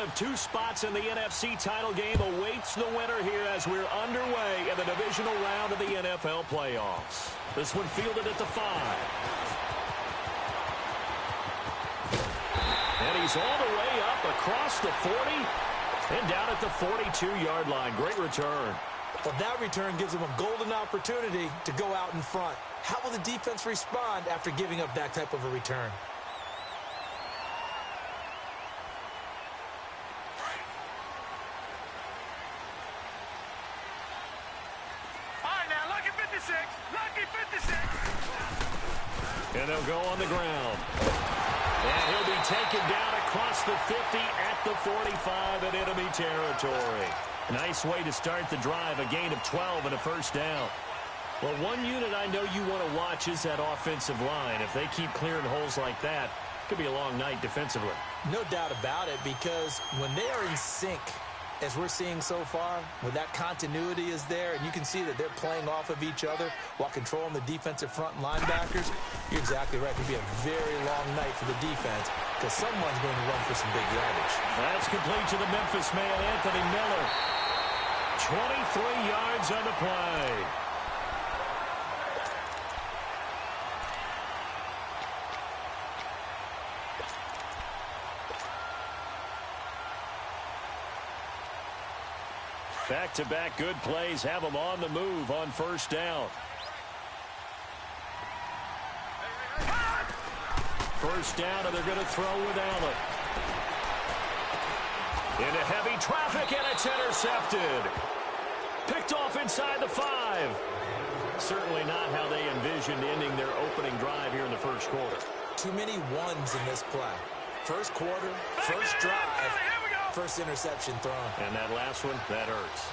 of two spots in the NFC title game awaits the winner here as we're underway in the divisional round of the NFL playoffs. This one fielded at the 5. And he's all the way up across the 40 and down at the 42-yard line. Great return. Well, that return gives him a golden opportunity to go out in front. How will the defense respond after giving up that type of a return? All right, now, lucky 56. Lucky 56. And they'll go on the ground. And he'll be taken down across the 50 at the 45 in enemy territory. Nice way to start the drive, a gain of 12 and a first down. Well, one unit I know you want to watch is that offensive line. If they keep clearing holes like that, it could be a long night defensively. No doubt about it, because when they are in sync, as we're seeing so far, when that continuity is there, and you can see that they're playing off of each other while controlling the defensive front linebackers, you're exactly right. It could be a very long night for the defense because someone's going to run for some big yardage. That's complete to the Memphis man, Anthony Miller. 23 yards on the play. Back-to-back good plays have them on the move on first down. First down, and they're going to throw without it. Into heavy traffic, and it's intercepted. Picked off inside the 5. Certainly not how they envisioned ending their opening drive here in the first quarter. Too many ones in this play. First quarter, first drive, first interception thrown. And that last one, that hurts.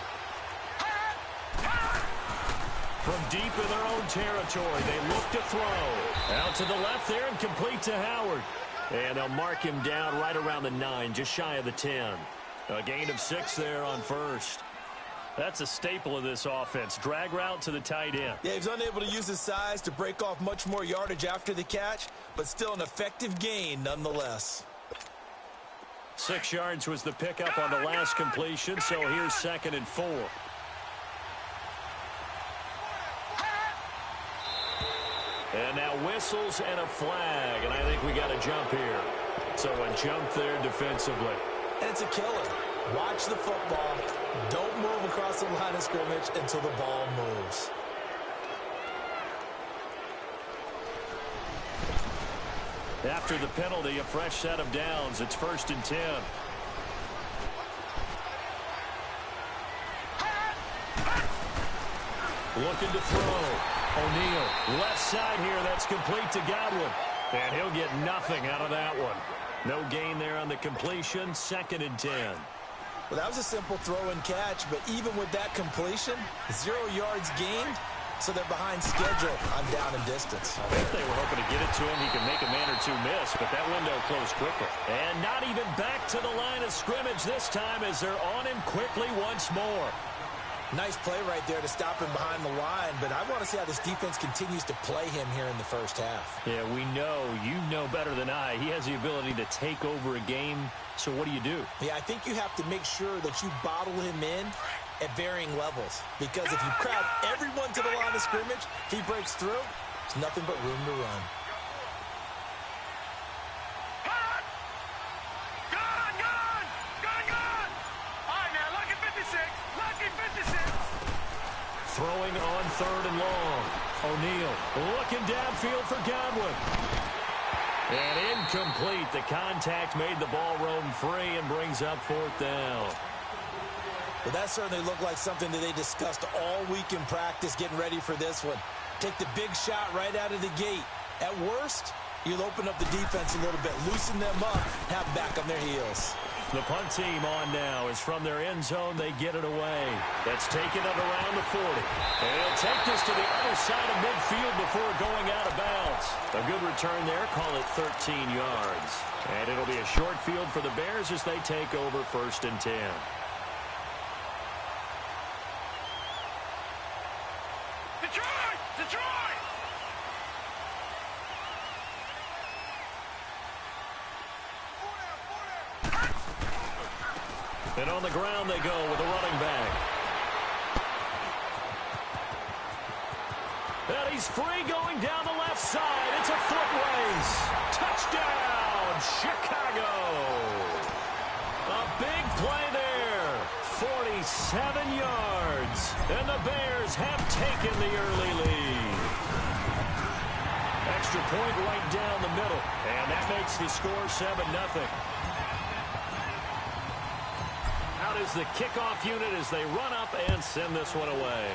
From deep in their own territory, they look to throw. Out to the left there and complete to Howard. And they'll mark him down right around the 9, just shy of the 10. A gain of 6 there on first. That's a staple of this offense. Drag route to the tight end. Yeah, he's unable to use his size to break off much more yardage after the catch, but still an effective gain nonetheless. 6 yards was the pickup on the last completion, so here's 2nd and 4. And now whistles and a flag, and I think we got a jump here. So a jump there defensively. And it's a killer. Watch the football. Don't move across the line of scrimmage until the ball moves. After the penalty, a fresh set of downs. It's 1st and 10. Looking to throw. O'Neal, left side here. That's complete to Godwin. And he'll get nothing out of that one. No gain there on the completion. 2nd and 10. Well, that was a simple throw and catch, but even with that completion, 0 yards gained, so they're behind schedule on down and distance. I think they were hoping to get it to him. He could make a man or two miss, but that window closed quickly. And not even back to the line of scrimmage this time as they're on him quickly once more. Nice play right there to stop him behind the line, but I want to see how this defense continues to play him here in the first half. Yeah, we know. You know better than I. He has the ability to take over a game, so what do? Yeah, I think you have to make sure that you bottle him in at varying levels, because if you crowd everyone to the line of scrimmage, if he breaks through, there's nothing but room to run. Throwing on 3rd and long. O'Neal looking downfield for Godwin. And incomplete. The contact made the ball roam free and brings up 4th down. Well, that certainly looked like something that they discussed all week in practice getting ready for this one. Take the big shot right out of the gate. At worst, you'll open up the defense a little bit, loosen them up, have them back on their heels. The punt team on now is from their end zone. They get it away. That's taken up around the 40. And he'll take this to the other side of midfield before going out of bounds. A good return there. Call it 13 yards. And it'll be a short field for the Bears as they take over 1st and 10. Detroit! Detroit! And on the ground they go with a running back. And he's free going down the left side. It's a foot race. Touchdown, Chicago. A big play there. 47 yards. And the Bears have taken the early lead. Extra point right down the middle. And that makes the score 7-0. Out is the kickoff unit as they run up and send this one away.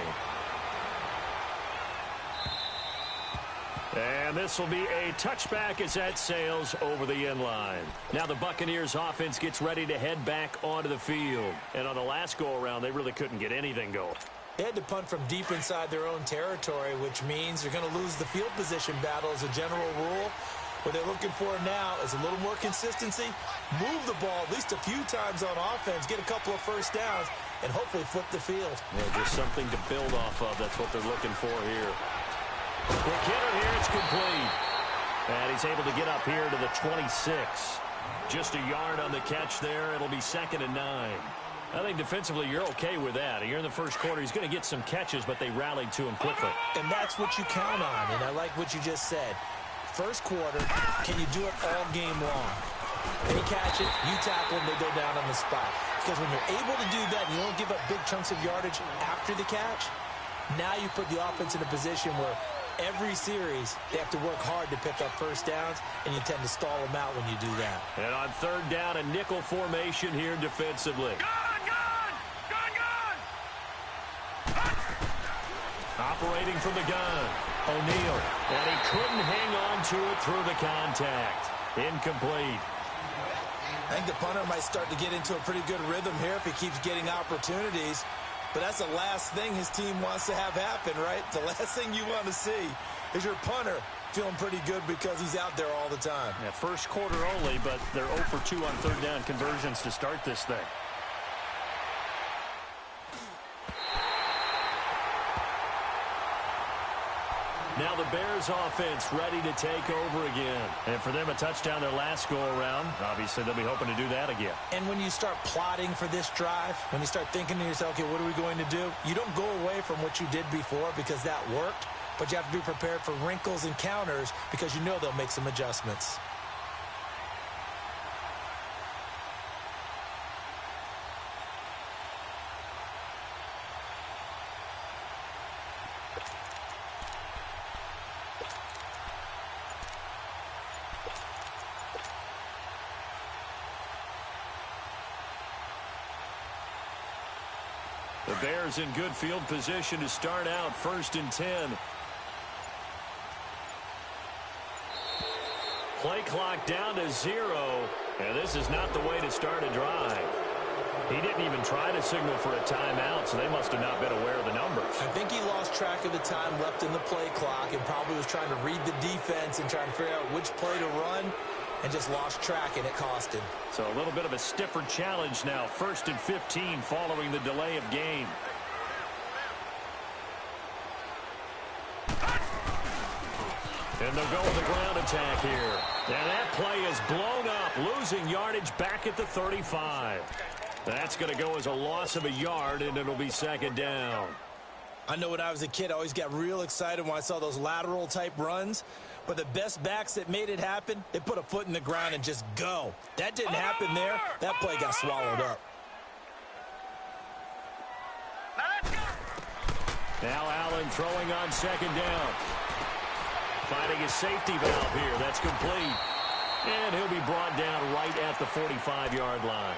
And this will be a touchback as that sails over the end line. Now the Buccaneers offense gets ready to head back onto the field. And on the last go-around, they really couldn't get anything going. They had to punt from deep inside their own territory, which means they're going to lose the field position battle as a general rule. What they're looking for now is a little more consistency, move the ball at least a few times on offense, get a couple of first downs, and hopefully flip the field. Yeah, just something to build off of. That's what they're looking for here. Quick hitter here, it's complete. And he's able to get up here to the 26. Just a yard on the catch there. It'll be 2nd and 9. I think defensively you're okay with that. Here in the first quarter, he's going to get some catches, but they rallied to him quickly. And that's what you count on, and I like what you just said. First quarter, can you do it all game long? They catch it, you tackle them, they go down on the spot. Because when you're able to do that, and you don't give up big chunks of yardage after the catch, now you put the offense in a position where every series they have to work hard to pick up first downs, and you tend to stall them out when you do that. And on 3rd down, a nickel formation here defensively. Operating from the gun, O'Neal. And he couldn't hang on to it through the contact. Incomplete. I think the punter might start to get into a pretty good rhythm here if he keeps getting opportunities. But that's the last thing his team wants to have happen, right? The last thing you want to see is your punter feeling pretty good because he's out there all the time. Yeah, first quarter only, but they're 0 for 2 on 3rd down conversions to start this thing. Now the Bears offense ready to take over again. And for them, a touchdown their last go-around. Obviously, they'll be hoping to do that again. And when you start plotting for this drive, when you start thinking to yourself, okay, what are we going to do? You don't go away from what you did before because that worked, but you have to be prepared for wrinkles and counters because you know they'll make some adjustments. The Bears in good field position to start out 1st and 10. Play clock down to 0. And this is not the way to start a drive. He didn't even try to signal for a timeout, so they must have not been aware of the numbers. I think he lost track of the time left in the play clock and probably was trying to read the defense and trying to figure out which play to run and just lost track, and it cost him. So a little bit of a stiffer challenge now. 1st and 15 following the delay of game. And they'll go with the ground attack here. And that play is blown up, losing yardage back at the 35. That's going to go as a loss of a yard, and it'll be 2nd down. I know when I was a kid, I always got real excited when I saw those lateral-type runs. But the best backs that made it happen, they put a foot in the ground and just go. That didn't happen there. That play got swallowed up. Now Allen throwing on 2nd down. Finding his safety valve here. That's complete. And he'll be brought down right at the 45-yard line.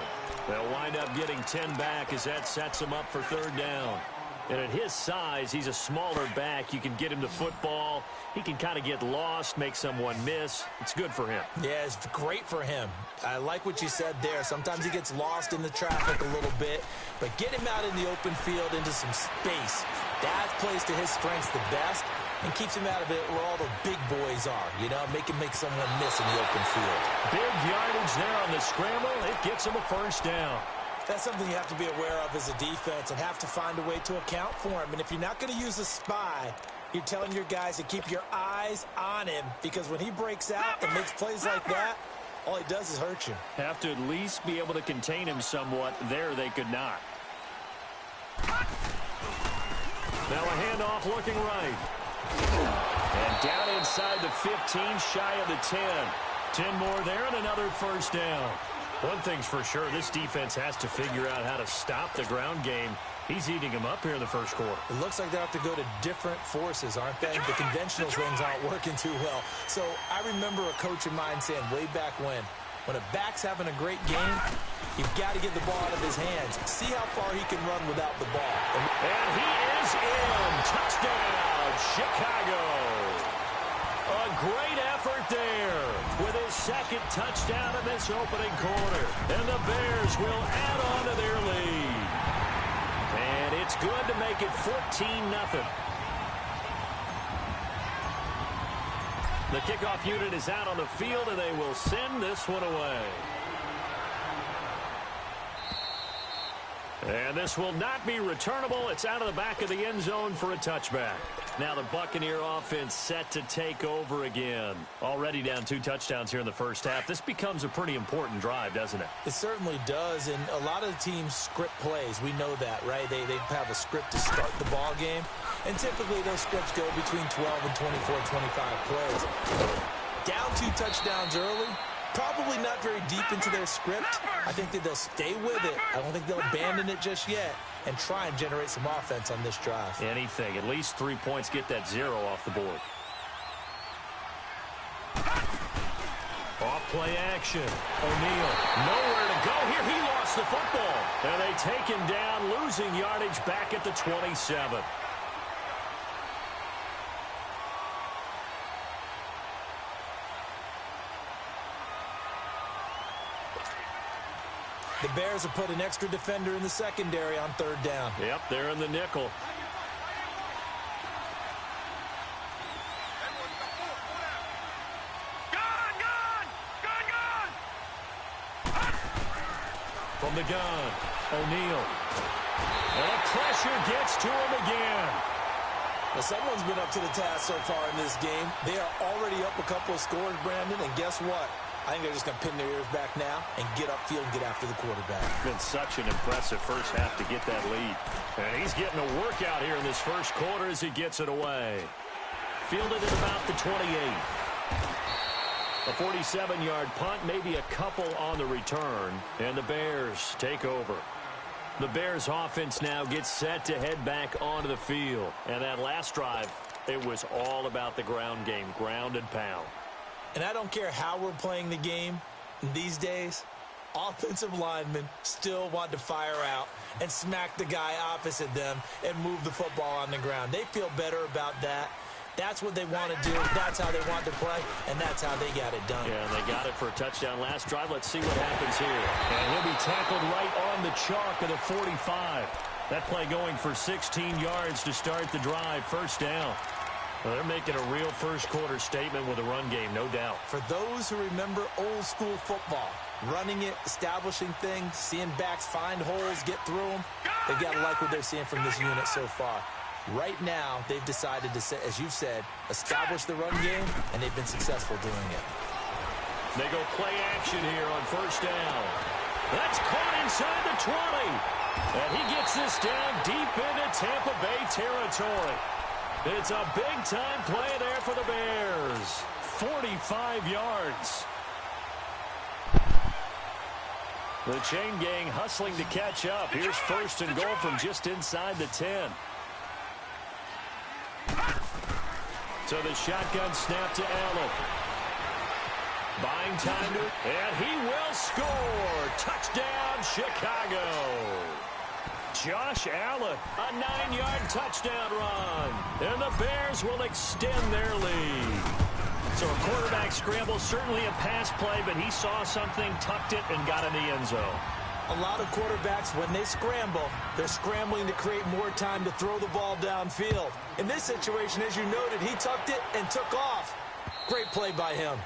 They'll wind up getting 10 back as that sets him up for 3rd down. And at his size, he's a smaller back. You can get him the football. He can kind of get lost, make someone miss. It's good for him. Yeah, it's great for him. I like what you said there. Sometimes he gets lost in the traffic a little bit, but get him out in the open field into some space. That plays to his strengths the best and keeps him out of it where all the big boys are, you know, make someone miss in the open field. Big yardage there on the scramble. It gets him a 1st down. That's something you have to be aware of as a defense and have to find a way to account for him. And if you're not going to use a spy, you're telling your guys to keep your eyes on him because when he breaks out and makes plays like that, all he does is hurt you. Have to at least be able to contain him somewhat. There they could not. Now a handoff looking right. And down inside the 15, shy of the 10. 10 more there and another first down. One thing's for sure, this defense has to figure out how to stop the ground game. He's eating him up here in the first quarter. It looks like they have to go to different forces, aren't they? The conventional things aren't working too well. So I remember a coach of mine saying way back when a back's having a great game, you've got to get the ball out of his hands. See how far he can run without the ball. And he is in. Touchdown, Chicago. A great effort there with his second touchdown in this opening quarter. And the Bears will add on to their lead. And it's good to make it 14-0. The kickoff unit is out on the field, and they will send this one away. And this will not be returnable. It's out of the back of the end zone for a touchback. Now the Buccaneer offense set to take over again. Already down 2 touchdowns here in the first half. This becomes a pretty important drive, doesn't it? It certainly does, and a lot of the teams script plays. We know that, right? They have a script to start the ball game, and typically those scripts go between 12 and 24, 25 plays. Down 2 touchdowns early, probably not very deep into their script. I think that they'll stay with it. I don't think they'll abandon it just yet and try and generate some offense on this drive. Anything. At least 3 points, get that 0 off the board. Off play action. O'Neal. Nowhere to go here. He lost the football. And they take him down, losing yardage back at the 27. The Bears have put an extra defender in the secondary on 3rd down. Yep, they're in the nickel. From the gun, O'Neal. And the pressure gets to him again. Well, someone's been up to the task so far in this game. They are already up a couple of scores, Brandon, and guess what? I think they're just going to pin their ears back now and get upfield and get after the quarterback. Been such an impressive first half to get that lead. And he's getting a workout here in this first quarter as he gets it away. Fielded at about the 28. A 47-yard punt, maybe a couple on the return, and the Bears take over. The Bears offense now gets set to head back onto the field. And that last drive, it was all about the ground game, ground and pound. And I don't care how we're playing the game these days, offensive linemen still want to fire out and smack the guy opposite them and move the football on the ground. They feel better about that. That's what they want to do. That's how they want to play, and that's how they got it done. Yeah, and they got it for a touchdown last drive. Let's see what happens here. And he'll be tackled right on the chalk of the 45. That play going for 16 yards to start the drive. First down. Well, they're making a real first-quarter statement with a run game, no doubt. For those who remember old-school football, running it, establishing things, seeing backs find holes, get through them, they've got to like what they're seeing from this unit so far. Right now, they've decided to, as you've said, establish the run game, and they've been successful doing it. They go play action here on first down. That's caught inside the 20. And he gets this down deep into Tampa Bay territory. It's a big-time play there for the Bears. 45 yards. The chain gang hustling to catch up. Here's first and goal from just inside the 10. So the shotgun snap to Allen. Buying time to, and he will score. Touchdown, Chicago. Josh Allen, a 9-yard touchdown run. And the Bears will extend their lead. So a quarterback scramble, certainly a pass play, but he saw something, tucked it, and got in the end zone. A lot of quarterbacks, when they scramble, they're scrambling to create more time to throw the ball downfield. In this situation, as you noted, he tucked it and took off. Great play by him.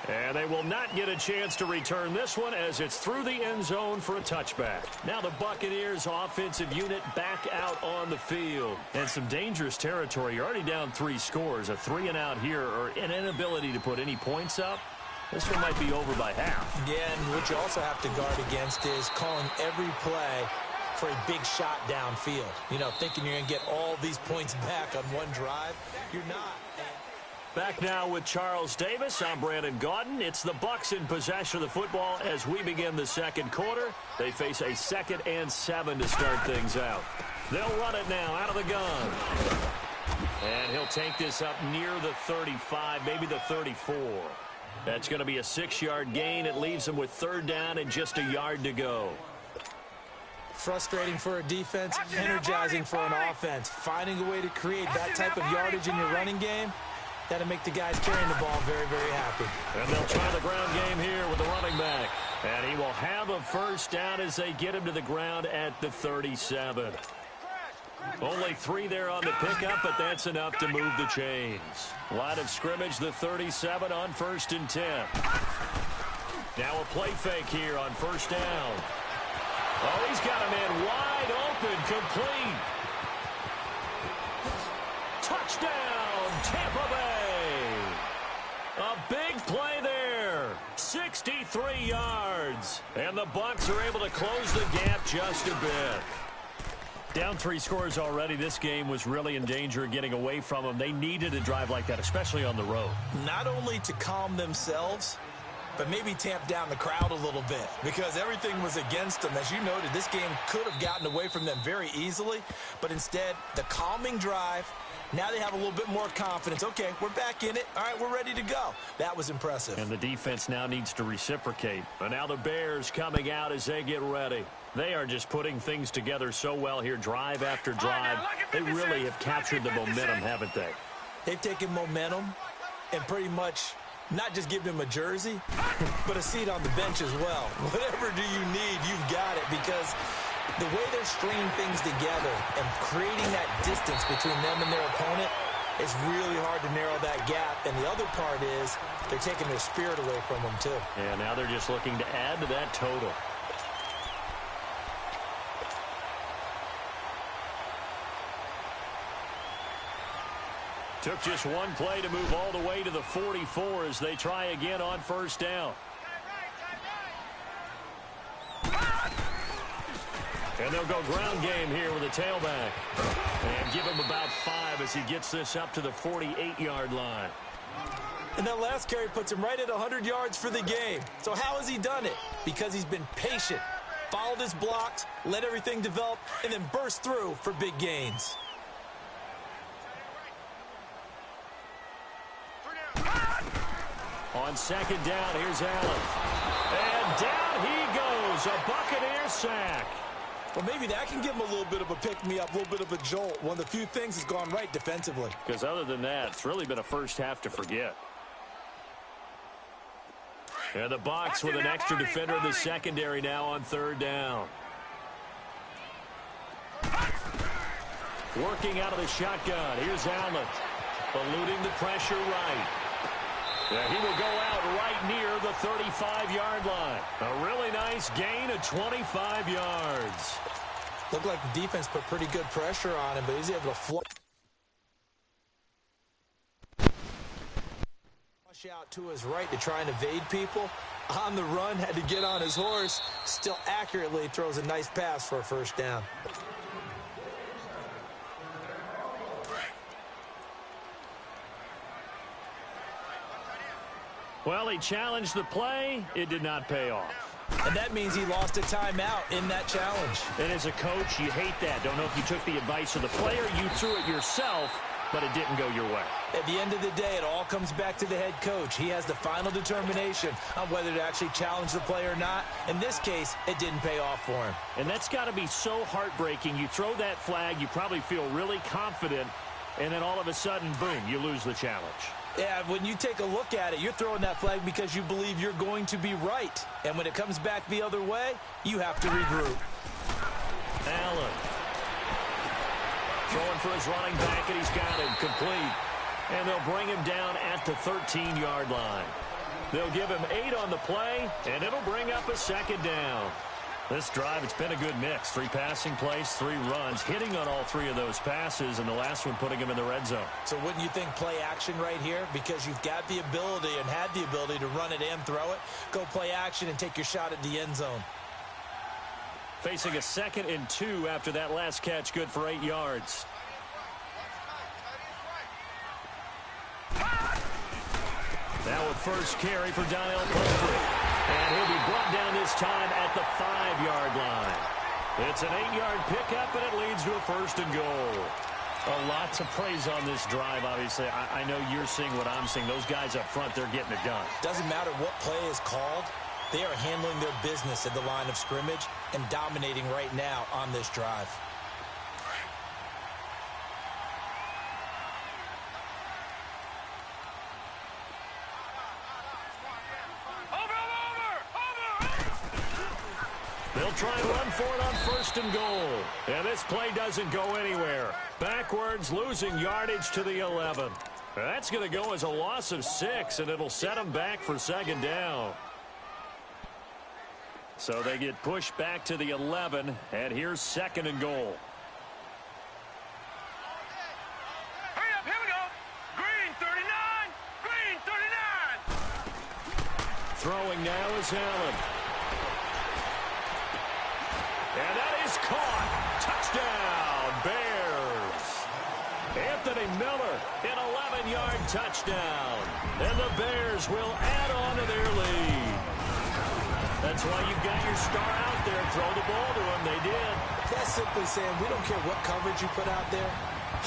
And they will not get a chance to return this one as it's through the end zone for a touchback. Now the Buccaneers offensive unit back out on the field. And some dangerous territory. You're already down 3 scores. A 3-and-out here or an inability to put any points up. This one might be over by half. Yeah, and what you also have to guard against is calling every play for a big shot downfield. You know, thinking you're going to get all these points back on one drive. You're not. Back now with Charles Davis. I'm Brandon Gaudin. It's the Bucs in possession of the football as we begin the second quarter. They face a 2nd and 7 to start things out. They'll run it now out of the gun. And he'll take this up near the 35, maybe the 34. That's going to be a 6-yard gain. It leaves him with 3rd down and just a yard to go. Frustrating for a defense, energizing for an offense. Finding a way to create that type of yardage in your running game, that'll make the guys carrying the ball very, very happy. And they'll try the ground game here with the running back. And he will have a 1st down as they get him to the ground at the 37. Only 3 there on the pickup, but that's enough to move the chains. Line of scrimmage, the 37 on 1st and 10. Now a play fake here on 1st down. Oh, he's got a man wide open, complete. Touchdown, Tampa Bay. A big play there. 63 yards. And the Bucs are able to close the gap just a bit. Down 3 scores already. This game was really in danger of getting away from them. They needed a drive like that, especially on the road. Not only to calm themselves, but maybe tamp down the crowd a little bit because everything was against them. As you noted, this game could have gotten away from them very easily, but instead, the calming drive, now they have a little bit more confidence. Okay, we're back in it. All right, we're ready to go. That was impressive. And the defense now needs to reciprocate. And now the Bears coming out as they get ready. They are just putting things together so well here, drive after drive. They really have captured the momentum, haven't they? They've taken momentum and pretty much not just give him a jersey, but a seat on the bench as well. Whatever do you need, you've got it, because the way they're stringing things together and creating that distance between them and their opponent, it's really hard to narrow that gap. And the other part is they're taking their spirit away from them, too. And now they're just looking to add to that total. Took just one play to move all the way to the 44 as they try again on 1st down. And they'll go ground game here with a tailback. And give him about 5 as he gets this up to the 48-yard line. And that last carry puts him right at 100 yards for the game. So how has he done it? Because he's been patient, followed his blocks, let everything develop, and then burst through for big gains. On 2nd down, here's Allen. And down he goes, a Buccaneer sack. Well, maybe that can give him a little bit of a pick-me-up, a little bit of a jolt. One of the few things that's gone right defensively. Because other than that, it's really been a first half to forget. And the Bucs with an extra defender in the secondary now on 3rd down. Working out of the shotgun. Here's Allen. Eluding the pressure right. Yeah, he will go out right near the 35-yard line. A really nice gain of 25 yards. Looked like the defense put pretty good pressure on him, but he's able to flush out to his right to try and evade people. On the run, had to get on his horse. Still accurately throws a nice pass for a 1st down. Well, he challenged the play. It did not pay off. And that means he lost a timeout in that challenge. And as a coach, you hate that. Don't know if you took the advice of the player, you threw it yourself, but it didn't go your way. At the end of the day, it all comes back to the head coach. He has the final determination on whether to actually challenge the play or not. In this case, it didn't pay off for him. And that's got to be so heartbreaking. You throw that flag, you probably feel really confident, and then all of a sudden, boom, you lose the challenge. Yeah, when you take a look at it, you're throwing that flag because you believe you're going to be right. And when it comes back the other way, you have to regroup. Allen. Throwing for his running back, and he's got him complete. And they'll bring him down at the 13-yard line. They'll give him 8 on the play, and it'll bring up a 2nd down. This drive, it's been a good mix. 3 passing plays, 3 runs, hitting on all 3 of those passes, and the last one putting him in the red zone. So wouldn't you think play action right here? Because you've got the ability and had the ability to run it and throw it. Go play action and take your shot at the end zone. Facing a 2nd and 2 after that last catch, good for 8 yards. Now a first carry for Donnell Pumphrey. And he'll be brought down this time at the 5-yard line. It's an 8-yard pickup, and it leads to a 1st and goal. A lot to praise on this drive, obviously. I know you're seeing what I'm seeing. Those guys up front, they're getting it done. Doesn't matter what play is called. They are handling their business at the line of scrimmage and dominating right now on this drive. They'll try and run for it on 1st and goal. And this play doesn't go anywhere. Backwards, losing yardage to the 11. That's going to go as a loss of 6, and it'll set them back for 2nd down. So they get pushed back to the 11, and here's 2nd and goal. Hurry up, here we go. Green 39, green 39. Throwing now is Allen. And that is caught. Touchdown, Bears. Anthony Miller, an 11-yard touchdown. And the Bears will add on to their lead. That's why you've got your star out there. Throw the ball to him. They did. That's simply saying we don't care what coverage you put out there.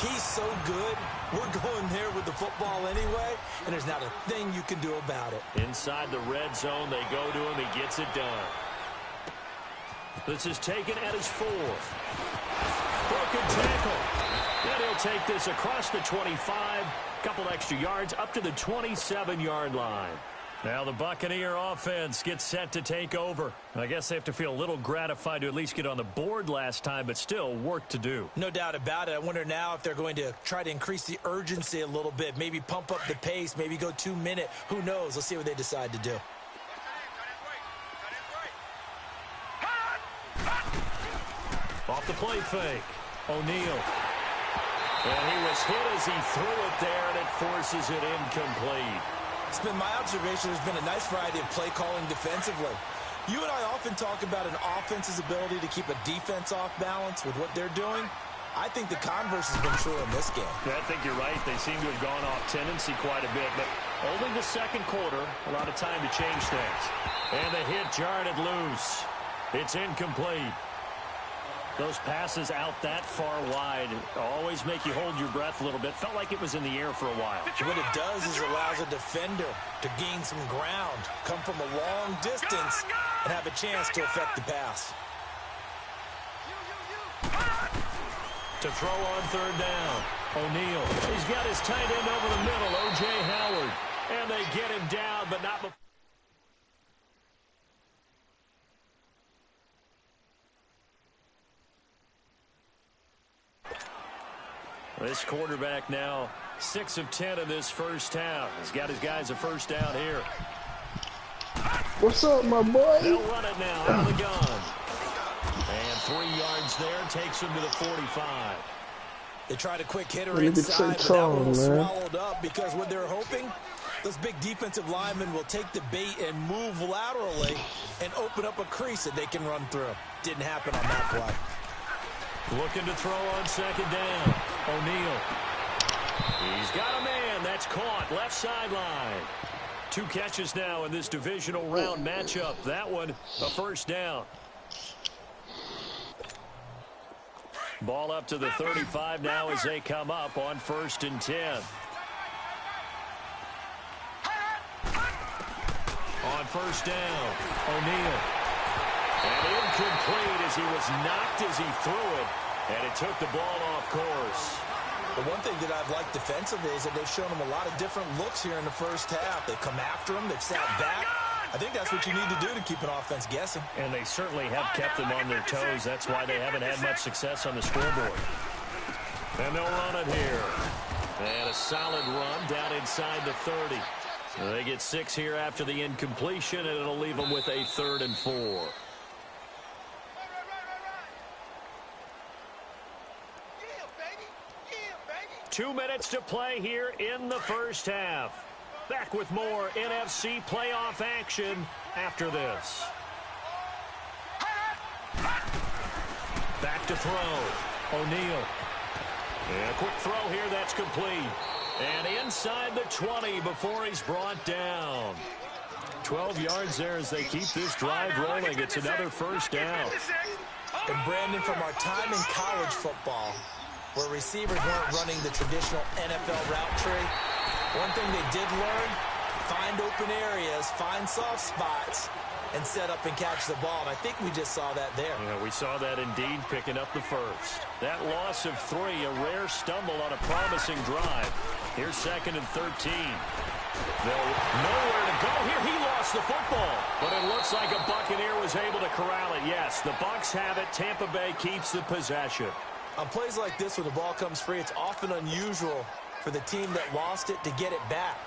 He's so good. We're going there with the football anyway, and there's not a thing you can do about it. Inside the red zone, they go to him. He gets it done. This is taken at his 4th. Broken tackle. And he'll take this across the 25. Couple extra yards up to the 27-yard line. Now the Buccaneer offense gets set to take over. I guess they have to feel a little gratified to at least get on the board last time, but still work to do. No doubt about it. I wonder now if they're going to try to increase the urgency a little bit, maybe pump up the pace, maybe go 2-minute. Who knows? Let's see what they decide to do. Off the play fake. O'Neal. And he was hit as he threw it there, and it forces it incomplete. It's been my observation there's been a nice variety of play calling defensively. You and I often talk about an offense's ability to keep a defense off balance with what they're doing. I think the converse has been true in this game. Yeah, I think you're right. They seem to have gone off tendency quite a bit, but only the 2nd quarter, a lot of time to change things. And the hit jarred it loose. It's incomplete. Those passes out that far wide always make you hold your breath a little bit. Felt like it was in the air for a while. What it does is allows a defender to gain some ground, come from a long distance, and have a chance to affect the pass. To throw on 3rd down. O'Neal. He's got his tight end over the middle, O.J. Howard. And they get him down, but not before. This quarterback now 6 of 10 in this first half. He's got his guys a 1st down here. What's up, my boy? They'll run it now out of the gun. And 3 yards there takes him to the 45. They tried a quick hitter inside, but that one was swallowed up because what they're hoping, those big defensive linemen will take the bait and move laterally and open up a crease that they can run through. Didn't happen on that play. Looking to throw on 2nd down. O'Neal. He's got a man. That's caught. Left sideline. 2 catches now in this divisional round matchup. That one, a 1st down. Ball up to the 35 now as they come up on 1st and 10. On 1st down, O'Neal. And incomplete as he was knocked as he threw it. And it took the ball off course. The one thing that I've liked defensively is that they've shown him a lot of different looks here in the first half. They've come after him. They've sat back. I think that's what you need to do to keep an offense guessing. And they certainly have kept them on their toes. That's why they haven't had much success on the scoreboard. And they'll run it here. And a solid run down inside the 30. They get 6 here after the incompletion, and it'll leave them with a 3rd and 4. 2 minutes to play here in the first half. Back with more NFC playoff action after this. Back to throw. O'Neal. And a quick throw here that's complete. And inside the 20 before he's brought down. 12 yards there as they keep this drive rolling. It's another first down. And Brandon, from our time in college football, where receivers weren't running the traditional NFL route tree, one thing they did learn, find open areas, find soft spots, and set up and catch the ball. And I think we just saw that there. Yeah, we saw that indeed, picking up the first. That loss of 3, a rare stumble on a promising drive. Here's 2nd and 13. They'll nowhere to go here. He lost the football, but it looks like a Buccaneer was able to corral it. Yes, the Bucs have it. Tampa Bay keeps the possession. On plays like this, when the ball comes free, it's often unusual for the team that lost it to get it back,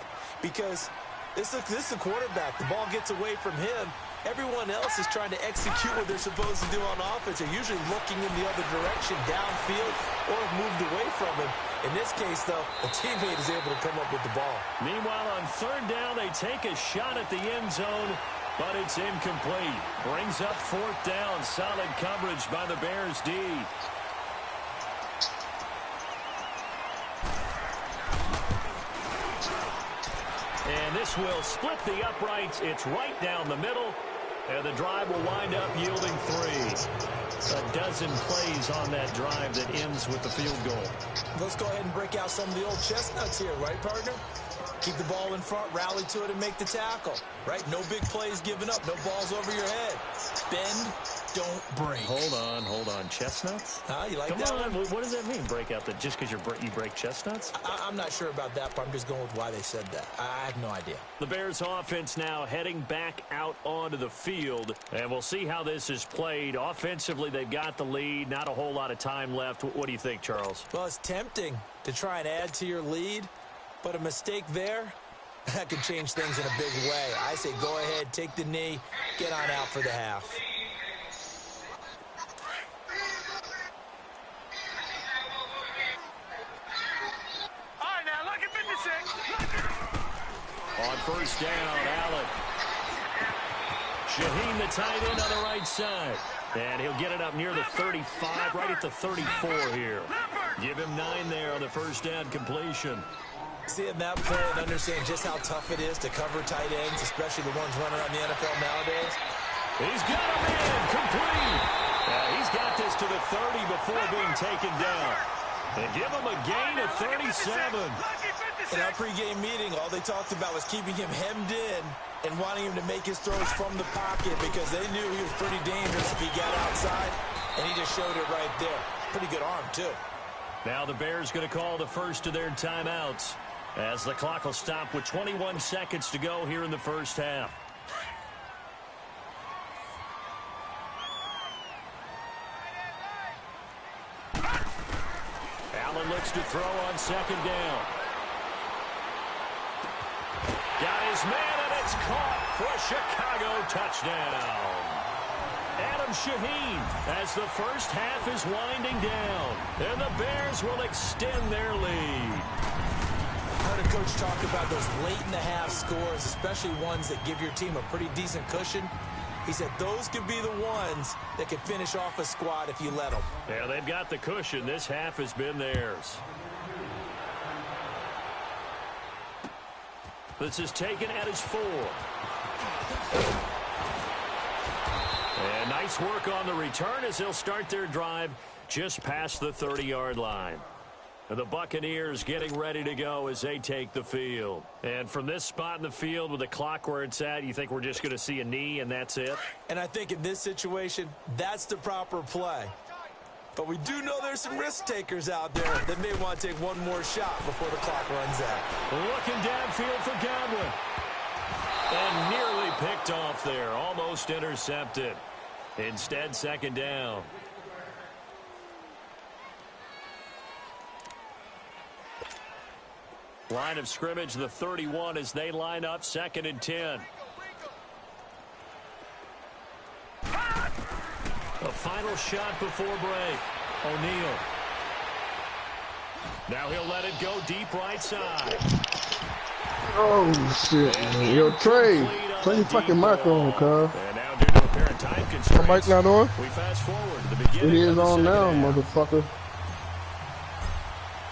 because this is a quarterback. The ball gets away from him. Everyone else is trying to execute what they're supposed to do on offense. They're usually looking in the other direction, downfield, or moved away from him. In this case, though, a teammate is able to come up with the ball. Meanwhile, on 3rd down, they take a shot at the end zone, but it's incomplete. Brings up 4th down. Solid coverage by the Bears D. And this will split the uprights. It's right down the middle. And the drive will wind up yielding 3. A dozen plays on that drive that ends with the field goal. Let's go ahead and break out some of the old chestnuts here, right, partner? Keep the ball in front, rally to it, and make the tackle, right? No big plays given up, no balls over your head. Bend, don't break. Hold on. Chestnuts? You like Come that on. one? What does that mean, break out? That just because you break chestnuts? I'm not sure about that, but I'm just going with why they said that. I have no idea. The Bears offense now heading back out onto the field, and we'll see how this is played. Offensively, they've got the lead. Not a whole lot of time left. What do you think, Charles? Well, it's tempting to try and add to your lead, but a mistake there, that could change things in a big way. I say go ahead, take the knee, get on out for the half. All right, now, look at 56. On 1st down, Allen. Shaheen, the tight end, on the right side. And he'll get it up near the 35, right at the 34 here. Give him 9 there on the 1st down completion. Seeing that play and understand just how tough it is to cover tight ends, especially the ones running around the NFL nowadays. He's got him in, complete. He's got this to the 30 before being taken down. And give him a gain of 37. In our pregame meeting, all they talked about was keeping him hemmed in and wanting him to make his throws from the pocket because they knew he was pretty dangerous if he got outside, and he just showed it right there. Pretty good arm, too. Now the Bears going to call the first of their timeouts as the clock will stop with 21 seconds to go here in the first half. Allen looks to throw on 2nd down. Got his man, and it's caught for a Chicago touchdown. Adam Shaheen as the first half is winding down, and the Bears will extend their lead. I heard a coach talk about those late-in-the-half scores, especially ones that give your team a pretty decent cushion. He said those could be the ones that could finish off a squad if you let them. Yeah, they've got the cushion. This half has been theirs. This is taken at his 4. And nice work on the return as they'll start their drive just past the 30-yard line. And the Buccaneers getting ready to go as they take the field. And from this spot in the field with the clock where it's at, you think we're just going to see a knee and that's it? And I think in this situation, that's the proper play. But we do know there's some risk takers out there that may want to take one more shot before the clock runs out. Looking downfield for Godwin. And nearly picked off there. Almost intercepted. Instead, 2nd down. Line of scrimmage, the 31 as they line up 2nd and 10. A final shot before break. O'Neal. Now he'll let it go deep right side. Oh, shit, man. Yo, Trey, play your fucking mic on, cuz. And now due to apparent time constraints, my mic not on? we fast forward to the beginning It is of the on now, half. motherfucker.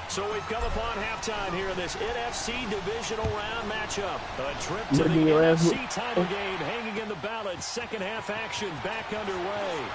So we've come upon halftime here in this NFC divisional round matchup. A trip to Making the your ass NFC title game hanging in the balance. Second half action back underway.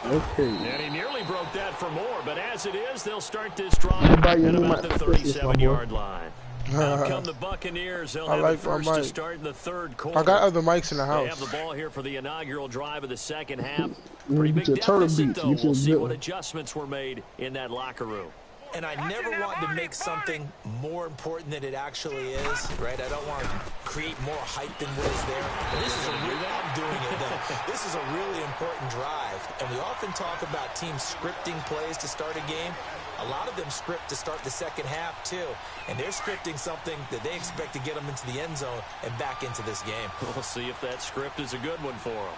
Okay. And he nearly broke that for more, but as it is, they'll start this drive at about the 37-yard line. Out come the Buccaneers. They'll have the first to start in the third quarter. I got other mics in the house. They have the ball here for the inaugural drive of the second half. Pretty big deficit, though. We'll see what adjustments were made in that locker room. And I never want to make something more important than it actually is, right? I don't want to create more hype than what is there. But this is a really, I'm doing it though. This is a really important drive. And we often talk about teams scripting plays to start a game. A lot of them script to start the second half too. And they're scripting something that they expect to get them into the end zone and back into this game. We'll see if that script is a good one for them.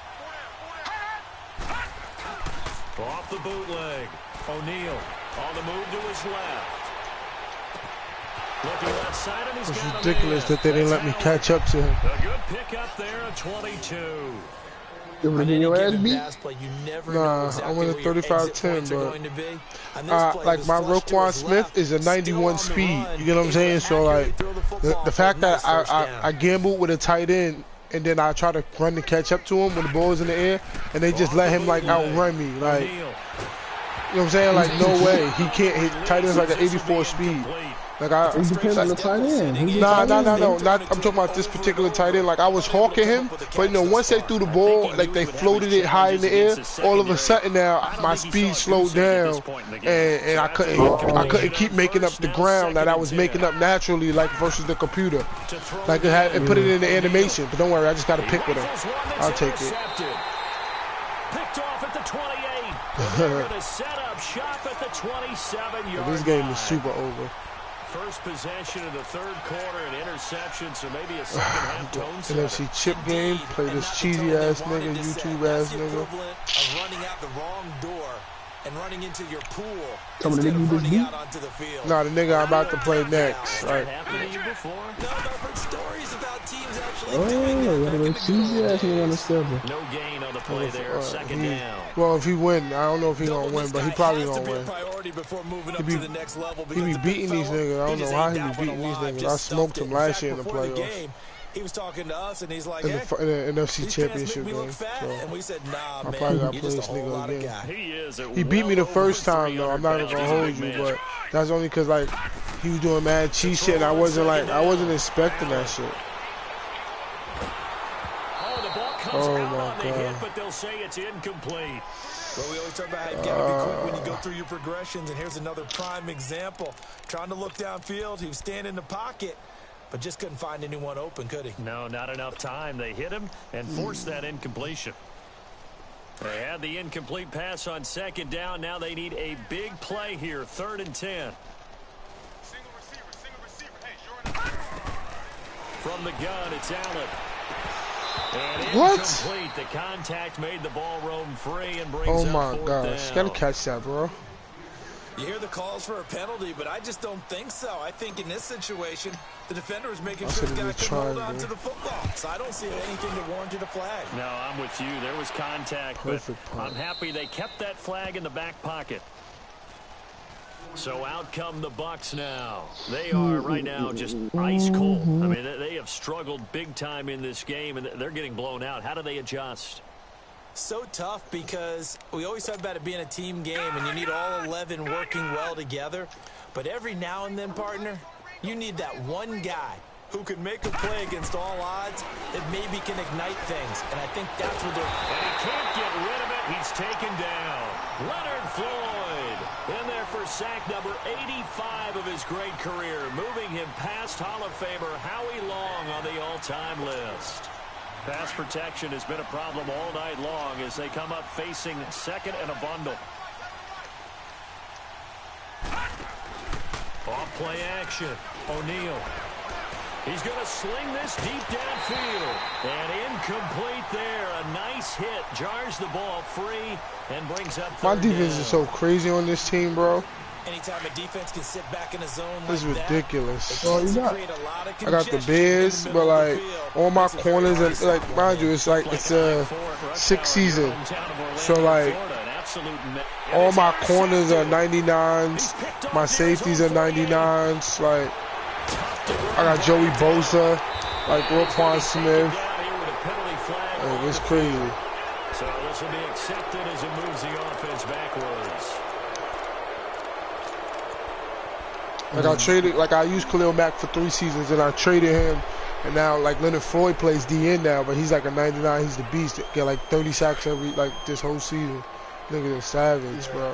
Off the bootleg. O'Neal on the move to his left. Looking left side, and he's got Ridiculous that they didn't let me catch up to him. A good pickup there at 22. You ever getting your ass beat? Nah, I went a 35-10, but like my Roquan Smith is a 91 speed. You get what I'm saying? So like the fact that I gambled with a tight end and then I try to run and catch up to him when the ball is in the air, and they just let him like outrun me. Like, you know what I'm saying? Like, no way. He can't hit tight ends like an 84 speed. Like It depends on the tight end. Nah. I'm talking about this particular tight end. Like, I was hawking him, but you know, once they threw the ball, like they floated it high in the air, all of a sudden now my speed slowed down, and I couldn't keep making up the ground that I was making up naturally, like versus the computer. Like it put it in the animation. But don't worry, I just got to pick with him. I'll take it. Picked off at the 28. They're going to set up shop at the 27-yard line. This game is super over. First possession of the third quarter, an interception, so maybe a second half tone setter. NFC chip game, play this cheesy ass nigga, YouTube ass nigga. Of running out the wrong door and running into your pool Some of the instead niggas of just running beat? out onto the field. Nah, the nigga I'm about to play next. That Right. happened to you before? No, I've heard stories about teams actually Oh, doing it. what a cheesy ass nigga on the step. No gain on the play there, second down. Well, if he win, I don't know if he gonna win, but he probably gonna win. He be beating these niggas. I don't know how he be beating these niggas. I smoked him last year in the playoffs. He was talking to us, and he's like, In the NFC these Championship pants make me game. look fat. So And we said, nah, I man, probably gotta you're play just this a whole nigga lot of again. guy. He is He beat me the first time though. I'm not even gonna hold you, but that's only cause like he was doing mad cheat shit, and I wasn't expecting that shit. Oh, the ball comes Oh, out my on the hit, God. but they'll say it's incomplete. Well, we always talk about how you gotta be quick when you go through your progressions, and here's another prime example. Trying to look downfield, he was standing in the pocket, but just couldn't find anyone open, could he? No, not enough time. They hit him and forced that incompletion. They had the incomplete pass on second down. Now they need a big play here, 3rd and 10. Single receiver. Hey, short. From the gun, it's Allen. And What? incomplete. The contact made the ball roam free and brings Oh up my 4th gosh, down. gotta catch that, bro. You hear the calls for a penalty, but I just don't think so. I think in this situation, the defender is making sure the guy can hold on to the football. So I don't see anything that warranted a flag. No, I'm with you. There was contact, Perfect but punt. I'm happy they kept that flag in the back pocket. So out come the Bucs now. They are right now just ice cold. I mean, they have struggled big time in this game, and they're getting blown out. How do they adjust? So tough because we always talk about it being a team game and you need all 11 working well together. But every now and then, partner, you need that one guy who can make a play against all odds that maybe can ignite things. And I think that's what they're... And he can't get rid of it. He's taken down. Leonard Floyd in there for sack number 85 of his great career, moving him past Hall of Famer Howie Long on the all-time list. Pass protection has been a problem all night long as they come up facing second and a bundle. Off play action. O'Neal He's going to sling this deep downfield. And incomplete there. A nice hit. Jars the ball free and brings up third My defense down. is so crazy on this team, bro. Anytime a defense can sit back in a zone This is like ridiculous. that, I got the Bears, but like all my corners and like mind you, it's a 6th season, so like all my corners are 99s, my safeties are 99s. Like I got Joey Bosa, like Roquan Smith. Like, it's crazy. So this will be accepted as it moves the offense backwards. Like I traded, like I used Khalil Mack for 3 seasons, and I traded him, and now like Leonard Floyd plays DN now, but he's like a 99. He's the beast. Get like 30 sacks every like this whole season. Nigga, a savage, bro. All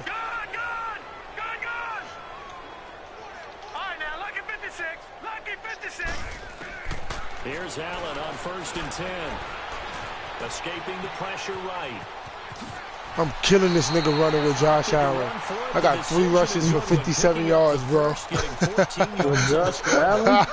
right, now, lucky 56. Lucky 56. Here's Allen on 1st and 10. Escaping the pressure right. I'm killing this nigga running with Josh Allen. I got 3 rushes for 57 yards, bro. With Josh Allen?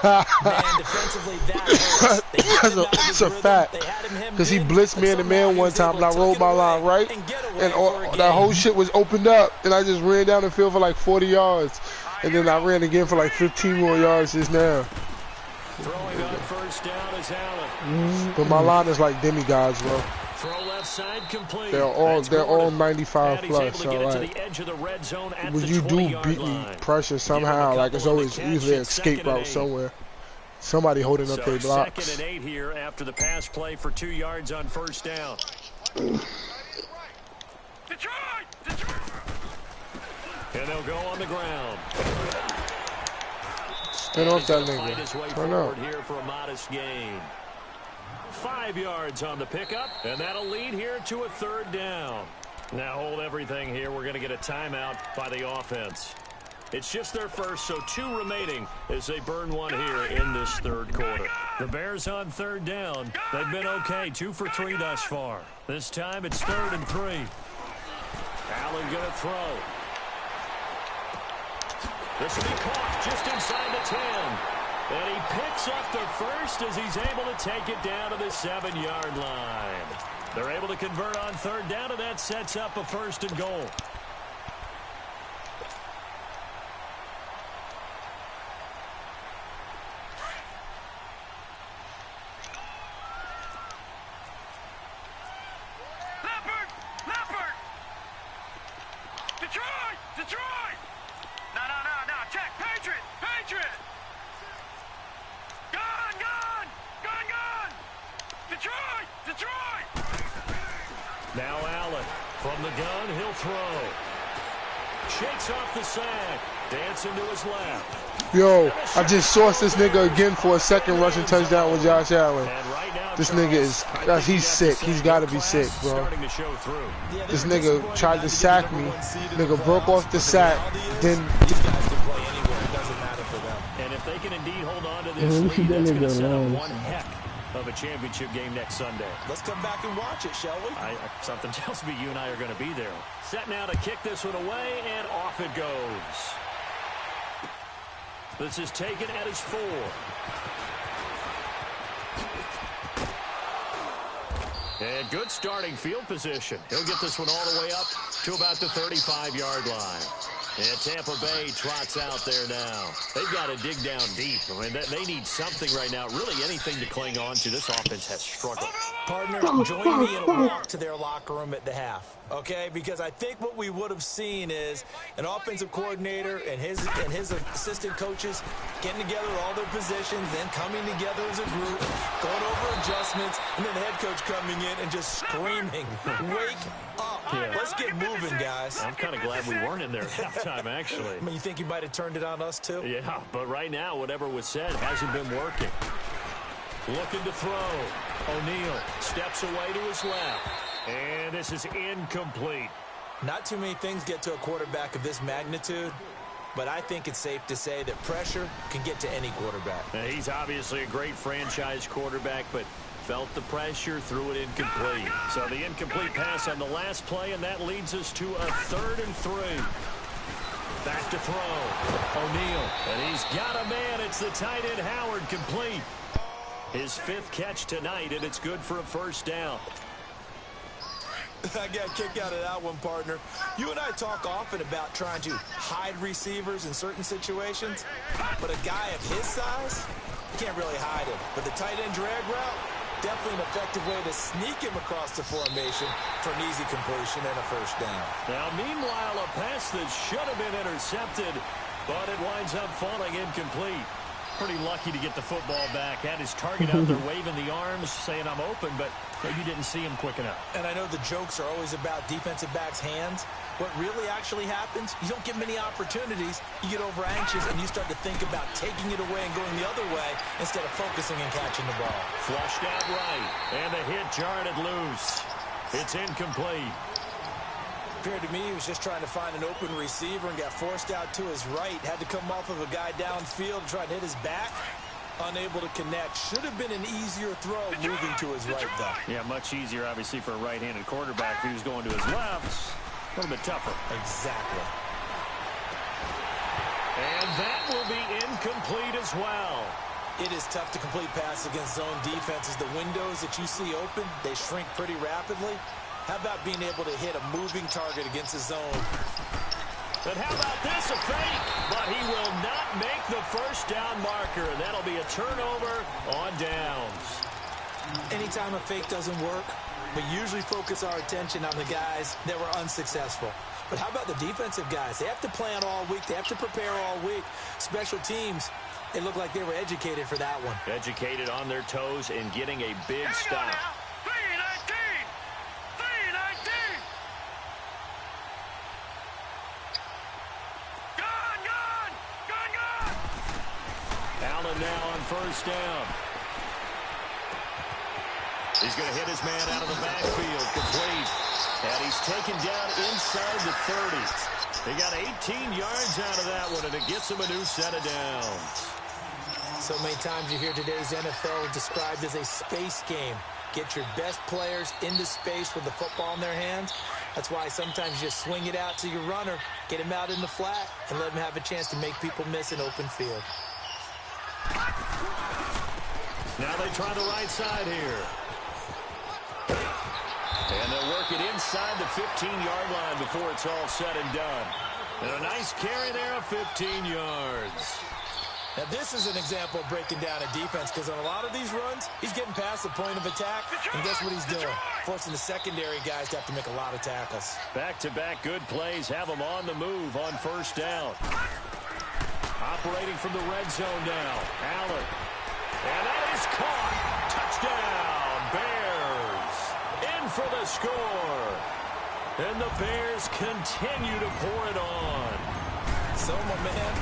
That's a fact. Because he blitzed man-to-man one time, and I rolled my line right, and that whole shit was opened up, and I just ran down the field for like 40 yards. And then I ran again for like 15 more yards just now. Throwing on 1st down is Allen. But my line is like demigods, bro. Throw left side complete. They're all 95 plus. So like, when you do beat pressure somehow, like it's always usually an escape route somewhere. Somebody holding up their blocks. 2nd and 8 here after the pass play for 2 yards on 1st down. Detroit! And they'll go on the ground. Spin off that Find his way nigga. Turn forward up. here for a modest gain. 5 yards on the pickup, and that'll lead here to a 3rd down. Now hold everything here. We're going to get a timeout by the offense. It's just their first, so 2 remaining as they burn one here in this 3rd quarter. The Bears on 3rd down. They've been okay, 2 for 3 thus far. This time it's 3rd and 3. Allen going to throw. This will be caught just inside the 10. And he picks up the first as he's able to take it down to the 7-yard line. They're able to convert on 3rd down, and that sets up a 1st and goal. Leopard! Detroit! No, check. Patriot! Gun! Detroit! Now Allen from the gun, he'll throw. Shakes off the sack. Dancing to his left. Yo, I just sauced this nigga again for a 2nd rushing touchdown with Josh Allen. This nigga is, he's sick. He's got to be sick, bro. This nigga tried to sack me. Nigga broke off the sack. Then. And if they can indeed hold on to this lead, that's going to set up one heck of a championship game next Sunday. Let's come back and watch it, shall we? Something tells me you and I are going to be there. Set now to kick this one away, and off it goes. This is taken at his 4. And good starting field position. He'll get this one all the way up to about the 35-yard line. And Tampa Bay trots out there now. They've got to dig down deep. I mean, they need something right now, really anything to cling on to. This offense has struggled. Partner, join me in a walk to their locker room at the half, okay? Because I think what we would have seen is an offensive coordinator and his assistant coaches getting together all their positions, then coming together as a group, going over adjustments, and then the head coach coming in and just screaming, wake up. Yeah. Let's get moving, guys. I'm kind of glad we weren't in there at halftime, actually. I mean, you think you might have turned it on us, too? Yeah, but right now, whatever was said hasn't been working. Looking to throw. O'Neal steps away to his left. And this is incomplete. Not too many things get to a quarterback of this magnitude, but I think it's safe to say that pressure can get to any quarterback. Now, he's obviously a great franchise quarterback, but felt the pressure, threw it incomplete. So the incomplete pass on the last play, and that leads us to a 3rd and 3. Back to throw. O'Neal. And he's got a man. It's the tight end Howard, complete. His 5th catch tonight, and it's good for a first down. I got a kick out of that one, partner. You and I talk often about trying to hide receivers in certain situations, but a guy of his size, you can't really hide him. But the tight end drag route, definitely an effective way to sneak him across the formation for an easy completion and a first down. Now, meanwhile, a pass that should have been intercepted, but it winds up falling incomplete. Pretty lucky to get the football back. Had his target out there waving the arms, saying I'm open, but maybe didn't see him quick enough. And I know the jokes are always about defensive backs' hands. What really actually happens, you don't get many opportunities. You get over anxious, and you start to think about taking it away and going the other way instead of focusing and catching the ball. Flushed out right, and the hit jarred it loose. It's incomplete. Appeared to me he was just trying to find an open receiver and got forced out to his right. Had to come off of a guy downfield, try to hit his back. Unable to connect. Should have been an easier throw moving to his right, though. Yeah, much easier, obviously, for a right-handed quarterback. If he was going to his left, a little bit tougher. Exactly. And that will be incomplete as well. It is tough to complete passes against zone defenses. The windows that you see open, they shrink pretty rapidly. How about being able to hit a moving target against a zone? But how about this, a fake? But he will not make the first down marker. That'll be a turnover on downs. Anytime a fake doesn't work, we usually focus our attention on the guys that were unsuccessful. But how about the defensive guys? They have to plan all week. They have to prepare all week. Special teams, they look like they were educated for that one. Educated on their toes and getting a big stop. Allen now on first down. He's going to hit his man out of the backfield, complete. And he's taken down inside the 30. He got 18 yards out of that one, and it gets him a new set of downs. So many times you hear today's NFL described as a space game. Get your best players into space with the football in their hands. That's why sometimes you just swing it out to your runner, get him out in the flat, and let him have a chance to make people miss an open field. Now they try the right side here. And they'll work it inside the 15-yard line before it's all said and done. And a nice carry there of 15 yards. Now, this is an example of breaking down a defense, because on a lot of these runs, he's getting past the point of attack, and guess what he's doing? Forcing the secondary guys to have to make a lot of tackles. Back-to-back good plays have them on the move on first down. Operating from the red zone now. Allen. And that is caught. Touchdown, Bears. In for the score. And the Bears continue to pour it on. So, my man,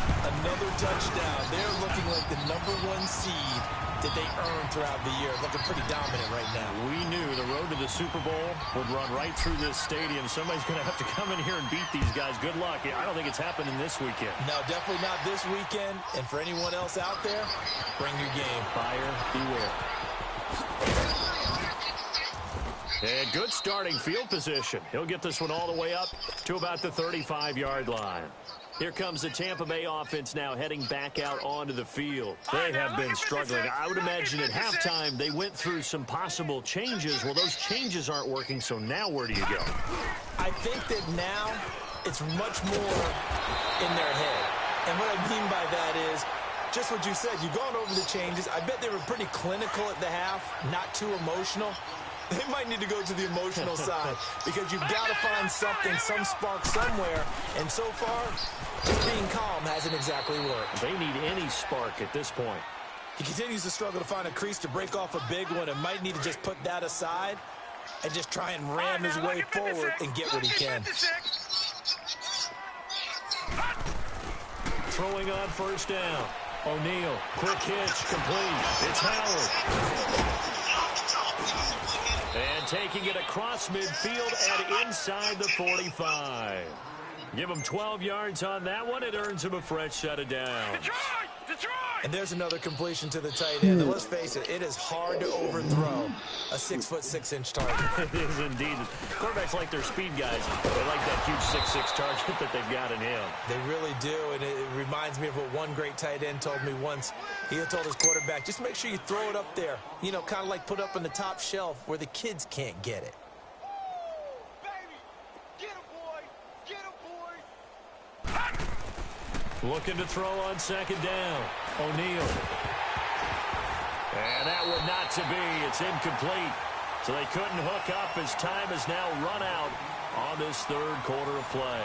another touchdown. They're looking like the #1 seed that they earned throughout the year. Looking pretty dominant right now. We knew the road to the Super Bowl would run right through this stadium. Somebody's going to have to come in here and beat these guys. Good luck. I don't think it's happening this weekend. No, definitely not this weekend. And for anyone else out there, bring your game. Buyer beware. And good starting field position. He'll get this one all the way up to about the 35-yard line. Here comes the Tampa Bay offense now heading back out onto the field. They have been struggling. I would imagine at halftime they went through some possible changes. Well, those changes aren't working, so now where do you go? I think that now it's much more in their head. And what I mean by that is just what you said. You've gone over the changes. I bet they were pretty clinical at the half, not too emotional. They might need to go to the emotional side, because you've got to find something, some spark somewhere. And so far, just being calm hasn't exactly worked. They need any spark at this point. He continues to struggle to find a crease to break off a big one, and might need to just put that aside and just try and ram his way forward and get what he can. Throwing on first down. O'Neal, quick hitch, complete. It's Howard. And taking it across midfield and inside the 45. Give him 12 yards on that one. It earns him a fresh set of downs. Detroit! And there's another completion to the tight end. And let's face it, it is hard to overthrow a 6'6" target. It is indeed. Quarterbacks like their speed guys. They like that huge 6'6" target that they've got in him. They really do, and it reminds me of what one great tight end told me once. He had told his quarterback, just make sure you throw it up there. You know, kind of like put up on the top shelf where the kids can't get it. Looking to throw on second down. O'Neal. And that would not to be. It's incomplete. So they couldn't hook up as time has now run out on this third quarter of play.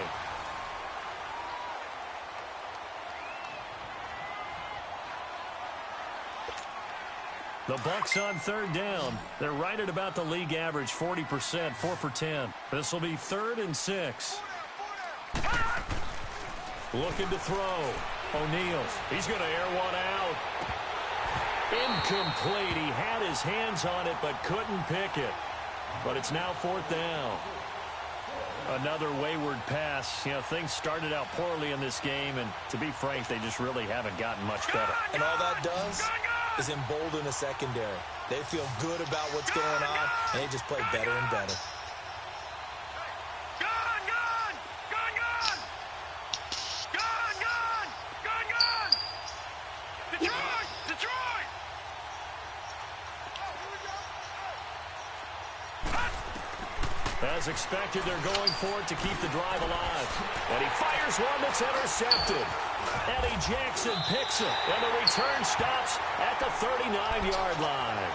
The Bucs on third down. They're right at about the league average, 40%, 4 for 10. This will be 3rd and 6. Looking to throw. O'Neal. He's going to air one out. Incomplete. He had his hands on it but couldn't pick it. But it's now 4th down. Another wayward pass. You know, things started out poorly in this game, and to be frank, they just really haven't gotten much better. And all that does is embolden a secondary. They feel good about what's going on, and they just play better and better. As expected, they're going for it to keep the drive alive. And he fires one that's intercepted. Eddie Jackson picks it, and the return stops at the 39-yard line.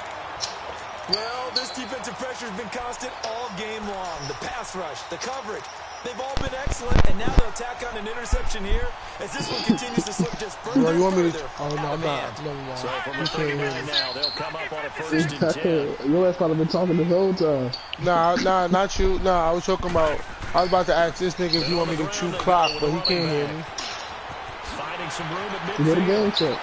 Well, this defensive pressure has been constant all game long. The pass rush, the coverage, they've all been excellent, and now they'll tack on an interception here as this one continues to slip just further and further. Oh, no, I'm not. So from the 39 now, they'll come up on a 1st and 10. Your ass probably been talking the whole time. Nah, not you. Nah, I was talking about, I was about to ask this nigga if he want me to chew clock, but he can't hear me. Finding some room at You get a midfield. game check.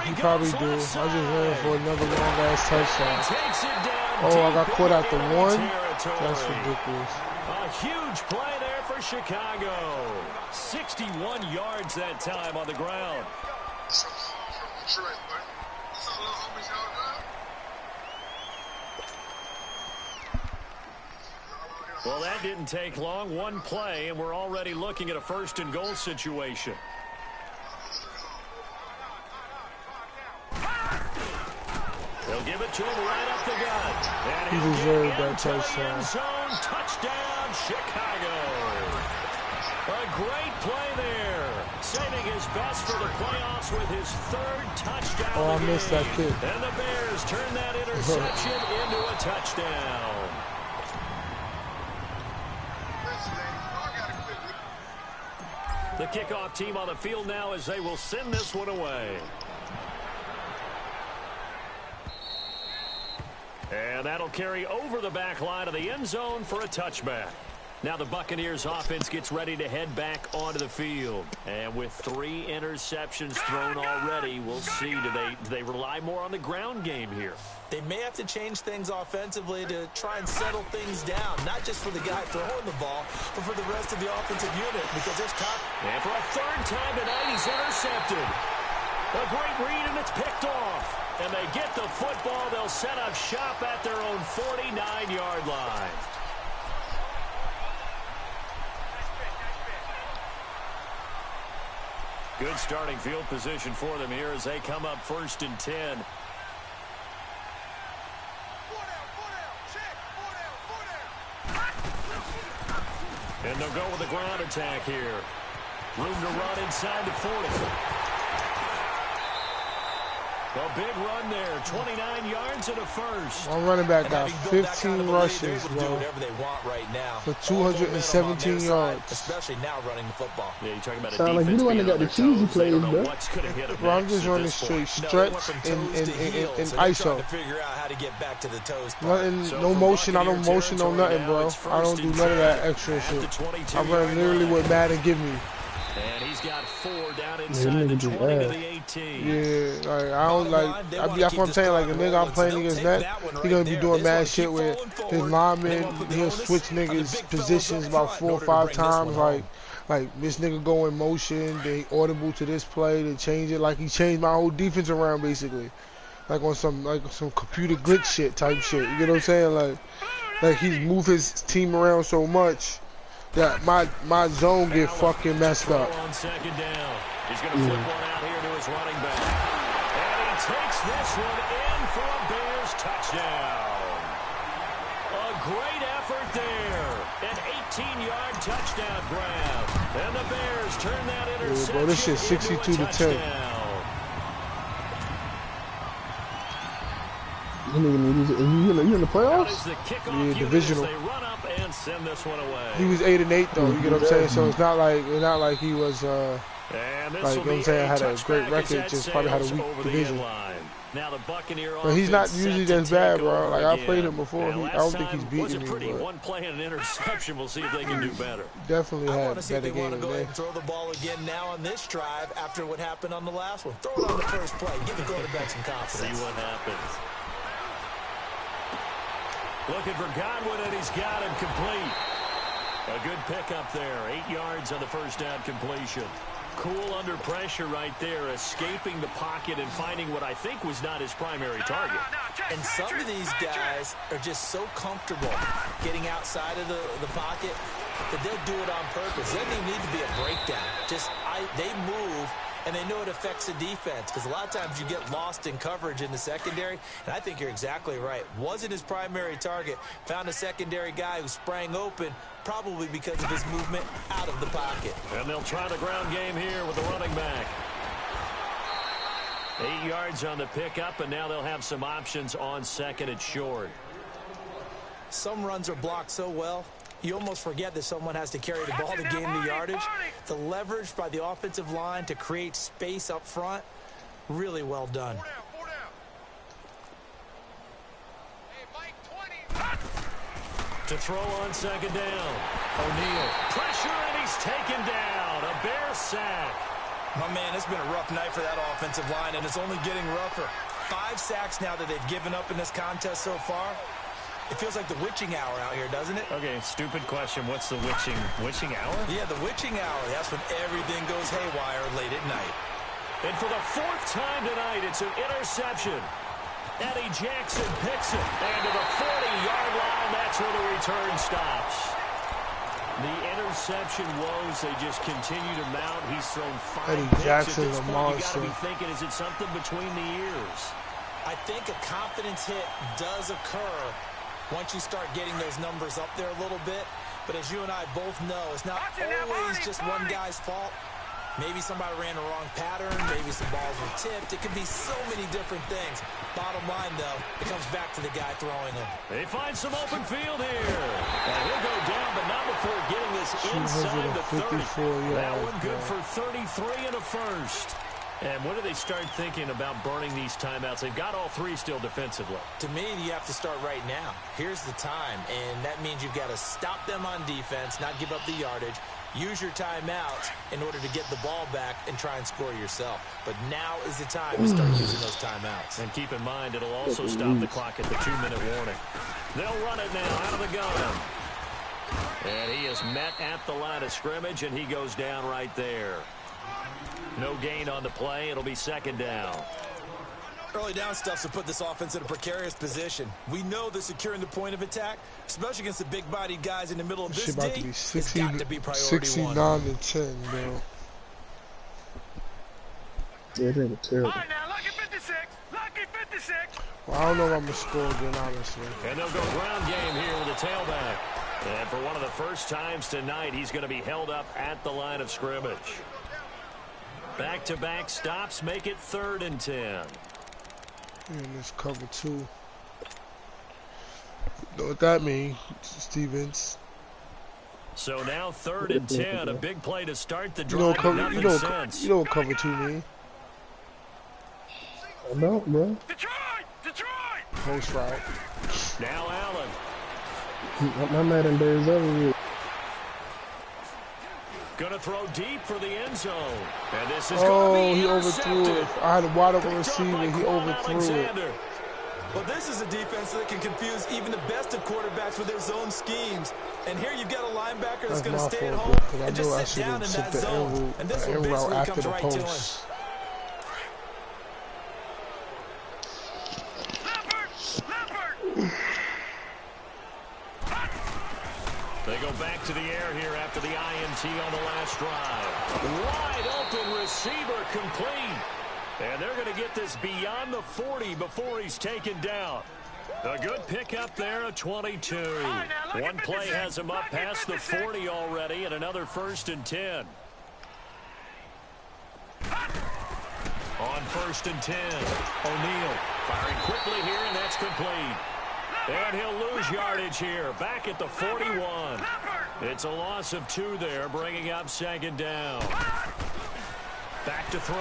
He probably do. I just ran for another long-ass touchdown. Takes it down Oh, I got deep caught out the into one? territory. That's ridiculous. A huge play there for Chicago. 61 yards that time on the ground. Well, that didn't take long. One play, and we're already looking at a 1st and goal situation. They'll give it to him right up the gut. And He he'll deserved get that into the touchdown. end zone. Touchdown, Chicago. A great play there. Saving his best for the playoffs with his 3rd touchdown. Oh, I of the missed that game. kick. And the Bears turn that interception into a touchdown. The kickoff team on the field now as they will send this one away. And that'll carry over the back line of the end zone for a touchback. Now the Buccaneers offense gets ready to head back onto the field. And with 3 interceptions thrown already, we'll see, do they rely more on the ground game here? They may have to change things offensively to try and settle things down, not just for the guy throwing the ball, but for the rest of the offensive unit, because there's And for a 3rd time tonight, he's intercepted. A great read, and it's picked off. And they get the football. They'll set up shop at their own 49-yard line. Good starting field position for them here as they come up 1st and 10. And they'll go with the ground attack here. Room to run inside the 40. A big run there, 29 yards and a 1st. One running back got 15 rushes, bro. Do whatever they want right now. For 217 yards. Especially now running the football. Yeah, you're talking about a Sound like you defense the one that being got the on their cheesy toes. They don't plays, know bro. what's going to hit them Bro, I'm next just at running this straight point. stretch and ISO. To figure out how to get back to the toes. Nothing, So no for motion, I don't Buccaneer motion, no territory nothing, now, bro. it's I don't 1st do and none of that 10 extra at the shit. 22 I run yard literally line. what Madden give me. And he's got 4 down inside the 20 to the 18. Yeah, like I don't like. That's what I'm saying. Like the nigga I'm playing against next, he gonna be doing mad shit with his lineman. He'll switch niggas positions about 4 or 5 times. Like this nigga go in motion, they audible to this play, they change it. Like he changed my whole defense around basically. Like on some computer glitch shit type shit. You get what I'm saying? Like he's moved his team around so much that my zone get fucking messed up. On second down. He's going to flip one out here to his running back. And he takes this one in for a Bears touchdown. A great effort there. An 18-yard touchdown grab. And the Bears turn that interception bro, this shit's 62 to 10. You in the playoffs? Yeah, divisional. They run up and send this one away. He was 8-8 though. You get what I'm saying? So it's not like he was like you know what I'm saying, had a great record. Just probably had a weak division. Now the Buccaneer but he's not usually that bad, bro. Like I played him before. I don't think he's beating me. But one play and an interception. We'll see if they can do better. Definitely had a better game than they. Throw the ball again now on this drive after what happened on the last one. Throw it on the first play. Give the quarterback some confidence. See what happens. Looking for Godwin, and he's got him complete. A good pickup there. 8 yards on the first down completion. Cool under pressure right there, escaping the pocket and finding what I think was not his primary target. And some of these guys are just so comfortable getting outside of the pocket that they'll do it on purpose. There doesn't need to be a breakdown. They move, and they know it affects the defense because a lot of times you get lost in coverage in the secondary, and I think you're exactly right. Wasn't his primary target. Found a secondary guy who sprang open, probably because of his movement out of the pocket. And they'll try the ground game here with the running back. 8 yards on the pickup, and now they'll have some options on second and short. Some runs are blocked so well, you almost forget that someone has to carry the ball to gain the yardage. The leverage by the offensive line to create space up front, really well done. To throw on second down. O'Neal. Pressure, and he's taken down. A Bear sack. My man, it's been a rough night for that offensive line, and it's only getting rougher. 5 sacks now that they've given up in this contest so far. It feels like the witching hour out here, doesn't it? Okay, stupid question. What's the witching hour? Yeah, the witching hour. That's when everything goes haywire late at night. And for the 4th time tonight, it's an interception. Eddie Jackson picks it. And to the 40-yard line, that's where the return stops. The interception woes, they just continue to mount. He's thrown 5 Eddie picks. Jackson's At this a point, monster. you got to be thinking, is it something between the ears? I think a confidence hit does occur once you start getting those numbers up there a little bit. But as you and I both know, it's not always just one guy's fault. Maybe somebody ran the wrong pattern. Maybe some balls were tipped. It could be so many different things. Bottom line, though, it comes back to the guy throwing them. They find some open field here. And he'll go down, but not before getting this inside the 30. That one good for 33 and a first. And when do they start thinking about burning these timeouts? They've got all 3 still defensively. To me, you have to start right now. Here's the time, and that means you've got to stop them on defense, not give up the yardage. Use your timeouts in order to get the ball back and try and score yourself. But now is the time to start using those timeouts. And keep in mind, it'll also stop the clock at the 2-minute warning. They'll run it now out of the gun. And he is met at the line of scrimmage, and he goes down right there. No gain on the play. It'll be second down. Early down stuff to put this offense in a precarious position. We know that securing the point of attack, especially against the big-bodied guys in the middle of this about D, to be has got to be priority 69 one. to 10, bro. Yeah, they were terrible. All right, now, lucky 56. Lucky 56. Well, I don't know if I'm going to score again, honestly. And they'll go ground game here with a tailback. And for one of the first times tonight, he's going to be held up at the line of scrimmage. Back-to-back stops make it 3rd and 10. And this cover 2. You know what that means, Stevens? So now 3rd and 10. A big play to start the drive. You know what cover 2 mean? I know, bro. Detroit! Post route. Now Allen. My Madden days over with. Going to throw deep for the end zone. And this is oh, he overthrew it. I had a wide open receiver. He overthrew it. Well, this is a defense that can confuse even the best of quarterbacks with their zone schemes. And here you've got a linebacker that's going to stay at home and just sit down in that zone. And this one basically comes right to him. They go back to the air here after the INT on the last drive. Wide open receiver complete. And they're going to get this beyond the 40 before he's taken down. A good pickup there at 22. One play has him up past the 40 already, and another 1st and 10. On 1st and 10, O'Neal firing quickly here, and that's complete. And he'll lose yardage here, back at the 41. It's a loss of 2 there, bringing up 2nd down. Back to throw.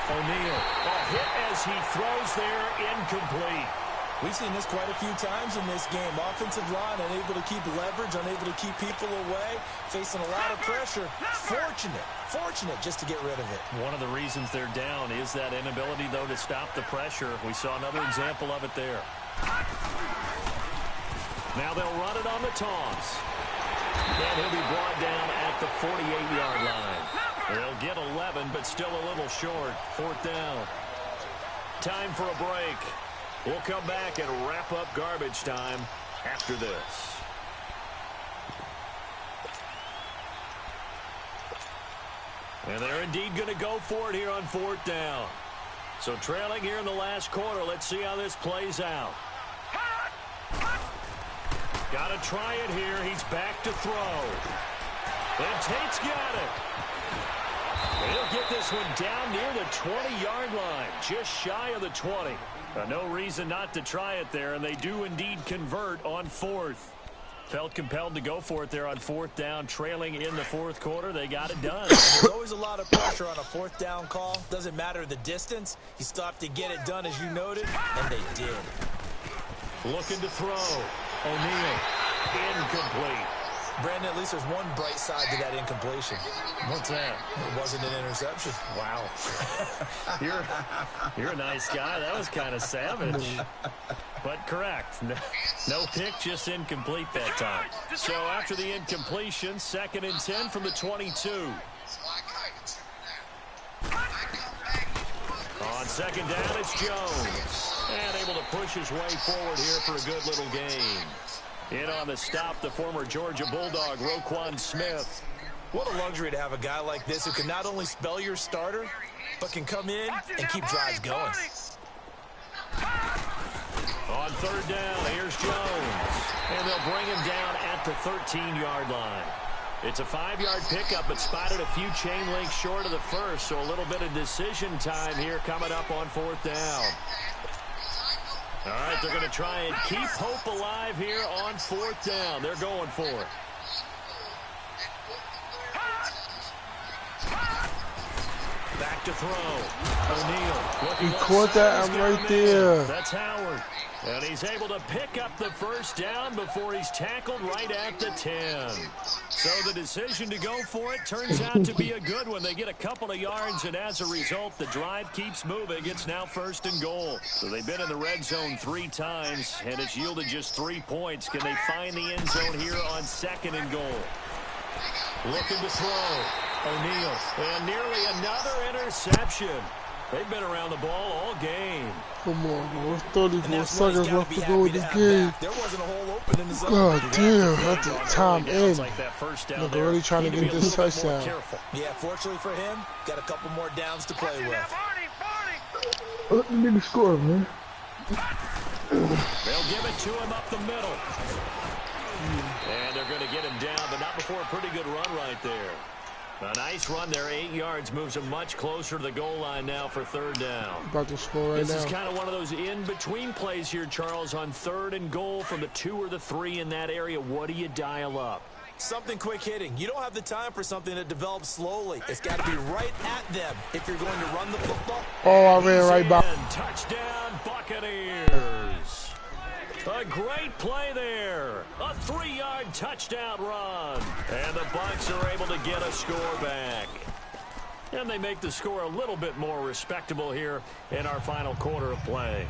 O'Neal, a hit as he throws there, incomplete. We've seen this quite a few times in this game. Offensive line unable to keep leverage, unable to keep people away, facing a lot of pressure. Fortunate just to get rid of it. One of the reasons they're down is that inability, though, to stop the pressure. We saw another example of it there. Now they'll run it on the toss. And he'll be brought down at the 48-yard line. They'll get 11, but still a little short. 4th down. Time for a break. We'll come back and wrap up garbage time after this. And they're indeed going to go for it here on 4th down. So trailing here in the last quarter. Let's see how this plays out. Got to try it here. He's back to throw. And Tate's got it. He'll get this one down near the 20-yard line, just shy of the 20. No reason not to try it there, and they do indeed convert on 4th. Felt compelled to go for it there on 4th down, trailing in the 4th quarter. They got it done. There's always a lot of pressure on a 4th down call. Doesn't matter the distance. You stop to get it done, as you noted, and they did. Looking to throw. O'Neal, incomplete. Brandon, at least there's one bright side to that incompletion. What's that? It wasn't an interception. Wow. You're a nice guy. That was kind of savage. But correct. No pick, just incomplete that time. So after the incompletion, 2nd and 10 from the 22. On 2nd down, it's Jones. And able to push his way forward here for a good little gain. In on the stop, the former Georgia Bulldog, Roquan Smith. What a luxury to have a guy like this who can not only spell your starter, but can come in and keep drives going. On 3rd down, here's Jones. And they'll bring him down at the 13-yard line. It's a 5-yard pickup, but spotted a few chain links short of the first, so a little bit of decision time here coming up on 4th down. All right, they're going to try and keep hope alive here on 4th down. They're going for it. Back to throw. O'Neal. He caught that. I'm right there. That's Howard. And he's able to pick up the 1st down before he's tackled right at the 10. So the decision to go for it turns out to be a good one. They get a couple of yards, and as a result, the drive keeps moving. It's now 1st and goal. So they've been in the red zone 3 times, and it's yielded just 3 points. Can they find the end zone here on 2nd and goal? Looking to throw. O'Neal. And nearly another interception. They've been around the ball all game. Come on, bro. It's 34 seconds left to go in the game. There wasn't a hole open in the zone. God damn, at the time in. Like that first down. Look, they're really trying to get this touchdown. Yeah, fortunately for him, got a couple more downs to play with. Let me get the score, man. They'll give it to him up the middle. And they're going to get him down, but not before a pretty good run right there. A nice run there, 8 yards, moves him much closer to the goal line now for 3rd down. About to score right now. This is kind of one of those in-between plays here, Charles, on 3rd and goal from the 2 or the 3 in that area. What do you dial up? Something quick hitting. You don't have the time for something that develops slowly. It's got to be right at them if you're going to run the football. Oh, I ran right by. Touchdown, Buccaneers. A great play there. A 3-yard touchdown run. And the Bucs are able to get a score back. And they make the score a little bit more respectable here in our final quarter of play.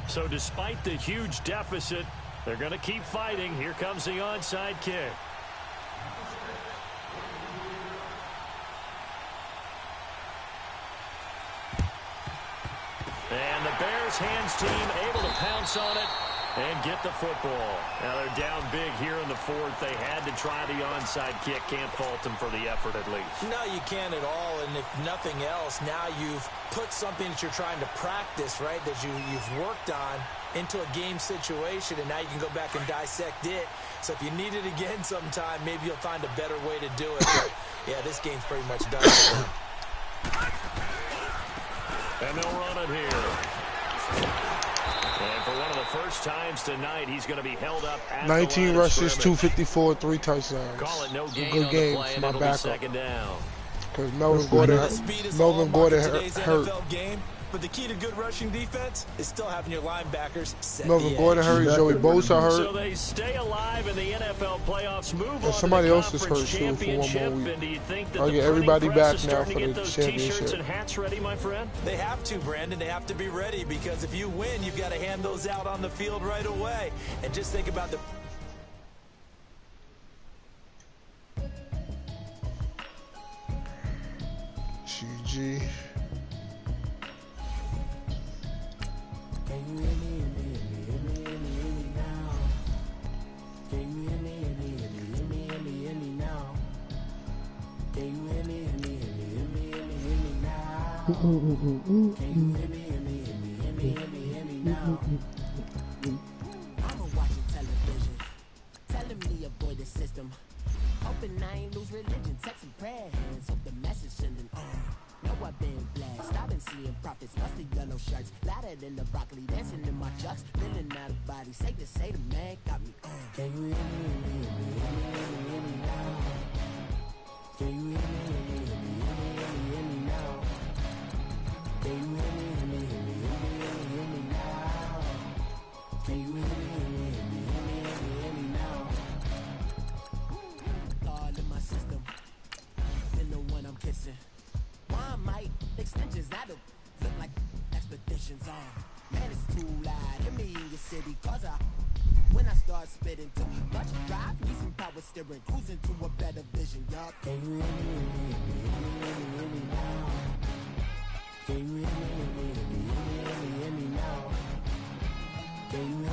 So despite the huge deficit, they're going to keep fighting. Here comes the onside kick. And the Bears hands team able to pounce on it and get the football. Now they're down big here in the fourth. They had to try the onside kick. Can't fault them for the effort at least. No, you can't at all. And if nothing else, now you've put something that you're trying to practice, right, that you've worked on into a game situation, and now you can go back and dissect it. So if you need it again sometime, maybe you'll find a better way to do it. But, yeah, this game's pretty much done for them. And they'll run it here. And for one of the first times tonight, he's going to be held up at 19 rushes, 254, 3 touchdowns. Call it no gain good on game the play, for my and backup. second down. Because Melvin Gordon hurt. Game, but the key to good rushing defense is still having your linebackers set Melvin Gordon hurt, Joey Bosa hurt. So they stay alive in the NFL playoffs, move on somebody to the else is hurt too for one more week. And do you think that I'll the get everybody back press is now starting for to get the those championship. T-shirts and hats ready, my friend? They have to, Brandon. They have to be ready, because if you win, you've got to hand those out on the field right away. And just think about the... GG. I'ma watch television, telling me avoid the system. Hoping I ain't lose religion, texting prayer hands, hope the message sending on. Know I've been blessed, I've been seeing prophets, mostly yellow shirts, louder than the broccoli, dancing in my chucks, feeling out of body, say the man got me on. Can you hear me now? Can you hear me now? Can you hear me now? Can you hear me now? God in my system, then the one I'm kissing. Why might extensions that'll look like expeditions on? Man, it's too loud in me in your city, cause when I start spitting too much drive, need some power steering, cruising to a better vision, y'all. Can you hear me now? Can you hear me now? Can you hear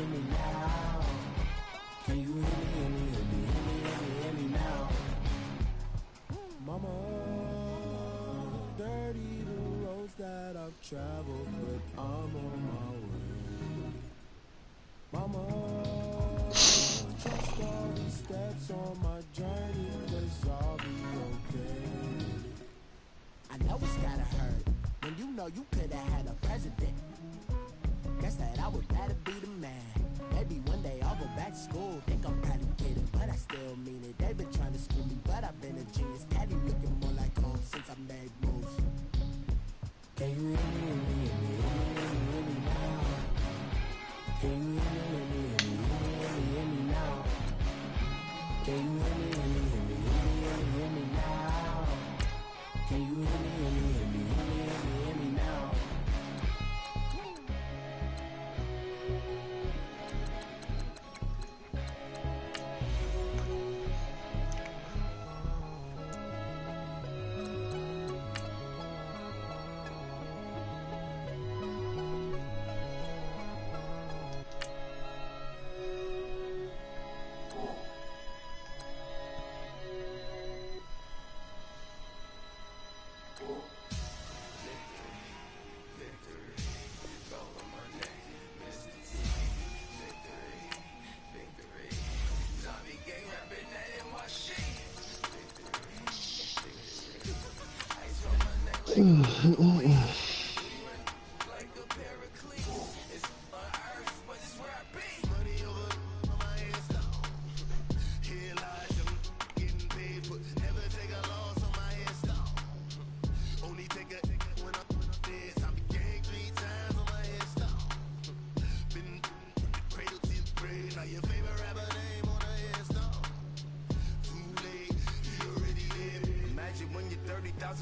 me now? Can you hear me now? Mama, dirty the roads that I've traveled, but I'm on my way. Mama, trust all the steps on my journey, 'cause I'll be okay. I know it's gotta hurt when you know you could've had a president. Guess that I would rather be the man. Maybe one day I'll go back to school. Think I'm probably kidding, but I still mean it. They've been trying to school me, but I've been a genius. Daddy looking more like home since I made moves. Can you hear me now? Can you hear me now? Can you hear me now? Can you hear me now?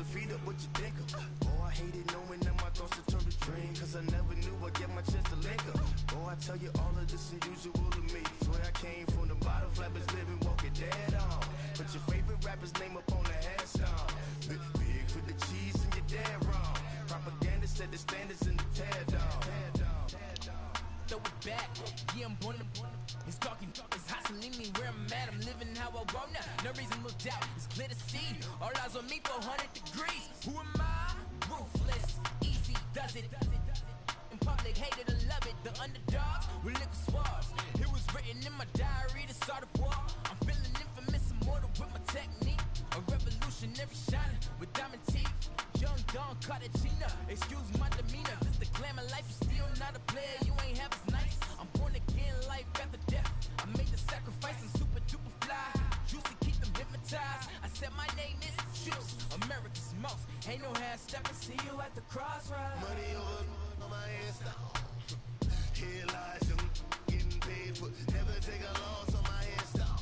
so feed up what you think of. Oh, I hated knowing that my thoughts had turned to dream, cause I never knew I'd get my chance to link up. Oh, I tell you all of this unusual to me. Swear I came from the bottom, flappers living, walking dead on. Put your favorite rapper's name up on the headstone. Big for the cheese and you're dead wrong. Propaganda set the standards in the tear down. Throw it back, yeah, I'm born to. It's talking, it's hustling me where I'm at. I'm living how I want now. No reason to look out, it's clear to see. All eyes on me for 100 degrees. Who am I? Ruthless, easy does it. In public, hate it or love it. The underdogs with liquor swabs. It was written in my diary to start a war. I'm feeling infamous, immortal with my technique. A revolutionary shining with diamond teeth. Young Don Cartagena, excuse my demeanor. This the glamour life, you still not a player. You ain't half as nice. I'm born again, life after death. I made the sacrifice, I'm super duper fly. Juicy, keep them hypnotized. I said my name is Juice, America's most. Ain't no half step. I see you at the crossroads. Money over on my hands down. Here lies them getting paid, but never take a loss on my hands down.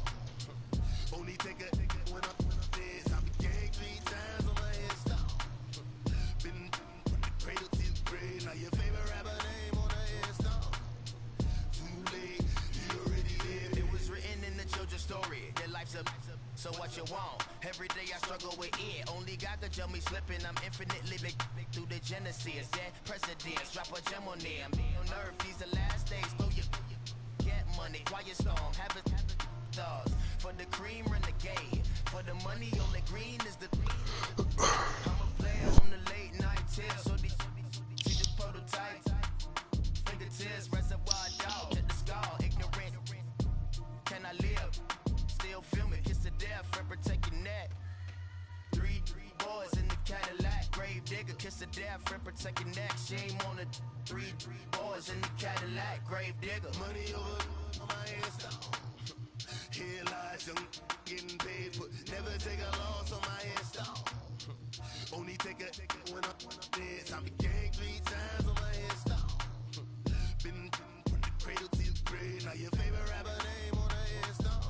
Only take a when I'm dead. I be gang 3 times on my hands down. Been from the cradle to the grave. Now your favorite rapper name on the hands down. Too late, you already lived. It was written in the children's story. Their life's a so what you want? Every day I struggle with it. Only God could tell me slipping. I'm infinitely big through the genesis. Dead presidents, drop a gem on them. On earth, these the last days. Throw your get money, quiet storm, have it thoughts. For the cream, renegade. For the money, only green is the. I'm a player on the late night tips. So these see the prototype. Fingertips, reservoir dog, check the skull. Ignorant. Can I live? Still film it, kiss the death, friend, protect your neck. 3 boys in the Cadillac, grave digger, kiss the death, friend, protect your neck. Shame on the 3 boys in the Cadillac, grave digger. Money over on my hands down. Here lies them getting paid, but never take a loss on my hands down. Only take a when I'm dead. I be gang 3 times on my hands down. Been from the cradle to the grave. Now your favorite rapper name on the hands down.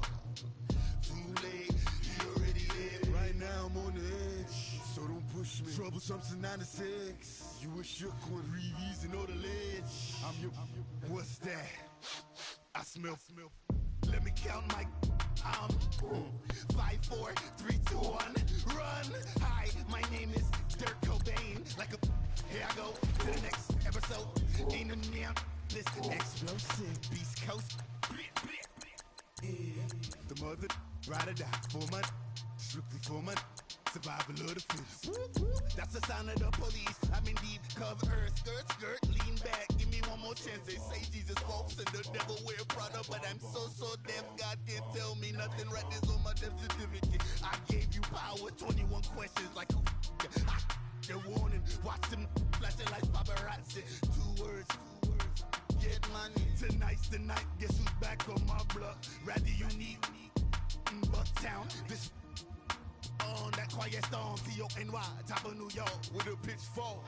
Too late, you already lived. Right now I'm on the edge, so don't push me. Troublesome to 96. You a shook one, Reeves and all the ledge. I'm your, what's that? I smell. Let me count my. I'm 5, 4, 3, 2, 1. Run. Hi, my name is Dirk Cobain. Like a. Here I go to the next episode. Ain't a damn. This explosive Beast Coast. Yeah. The mother ride or die for my. Strictly for my. Survival of the fittest. That's the sound of the police. I'm indeed cover earth, skirt, lean back. Give me one more chance. They say Jesus walks and the devil wear Prada, but I'm so deaf. God can't tell me nothing. Right there's on my death certificate. I gave you power. 21 questions like a warning. Watch them flashing like paparazzi. 2 words. Get money. Tonight's the night. Guess who's back on my block? Rather you need in Bucktown. This. On that quiet storm, T-O-N-Y, top of New York with a pitchfork.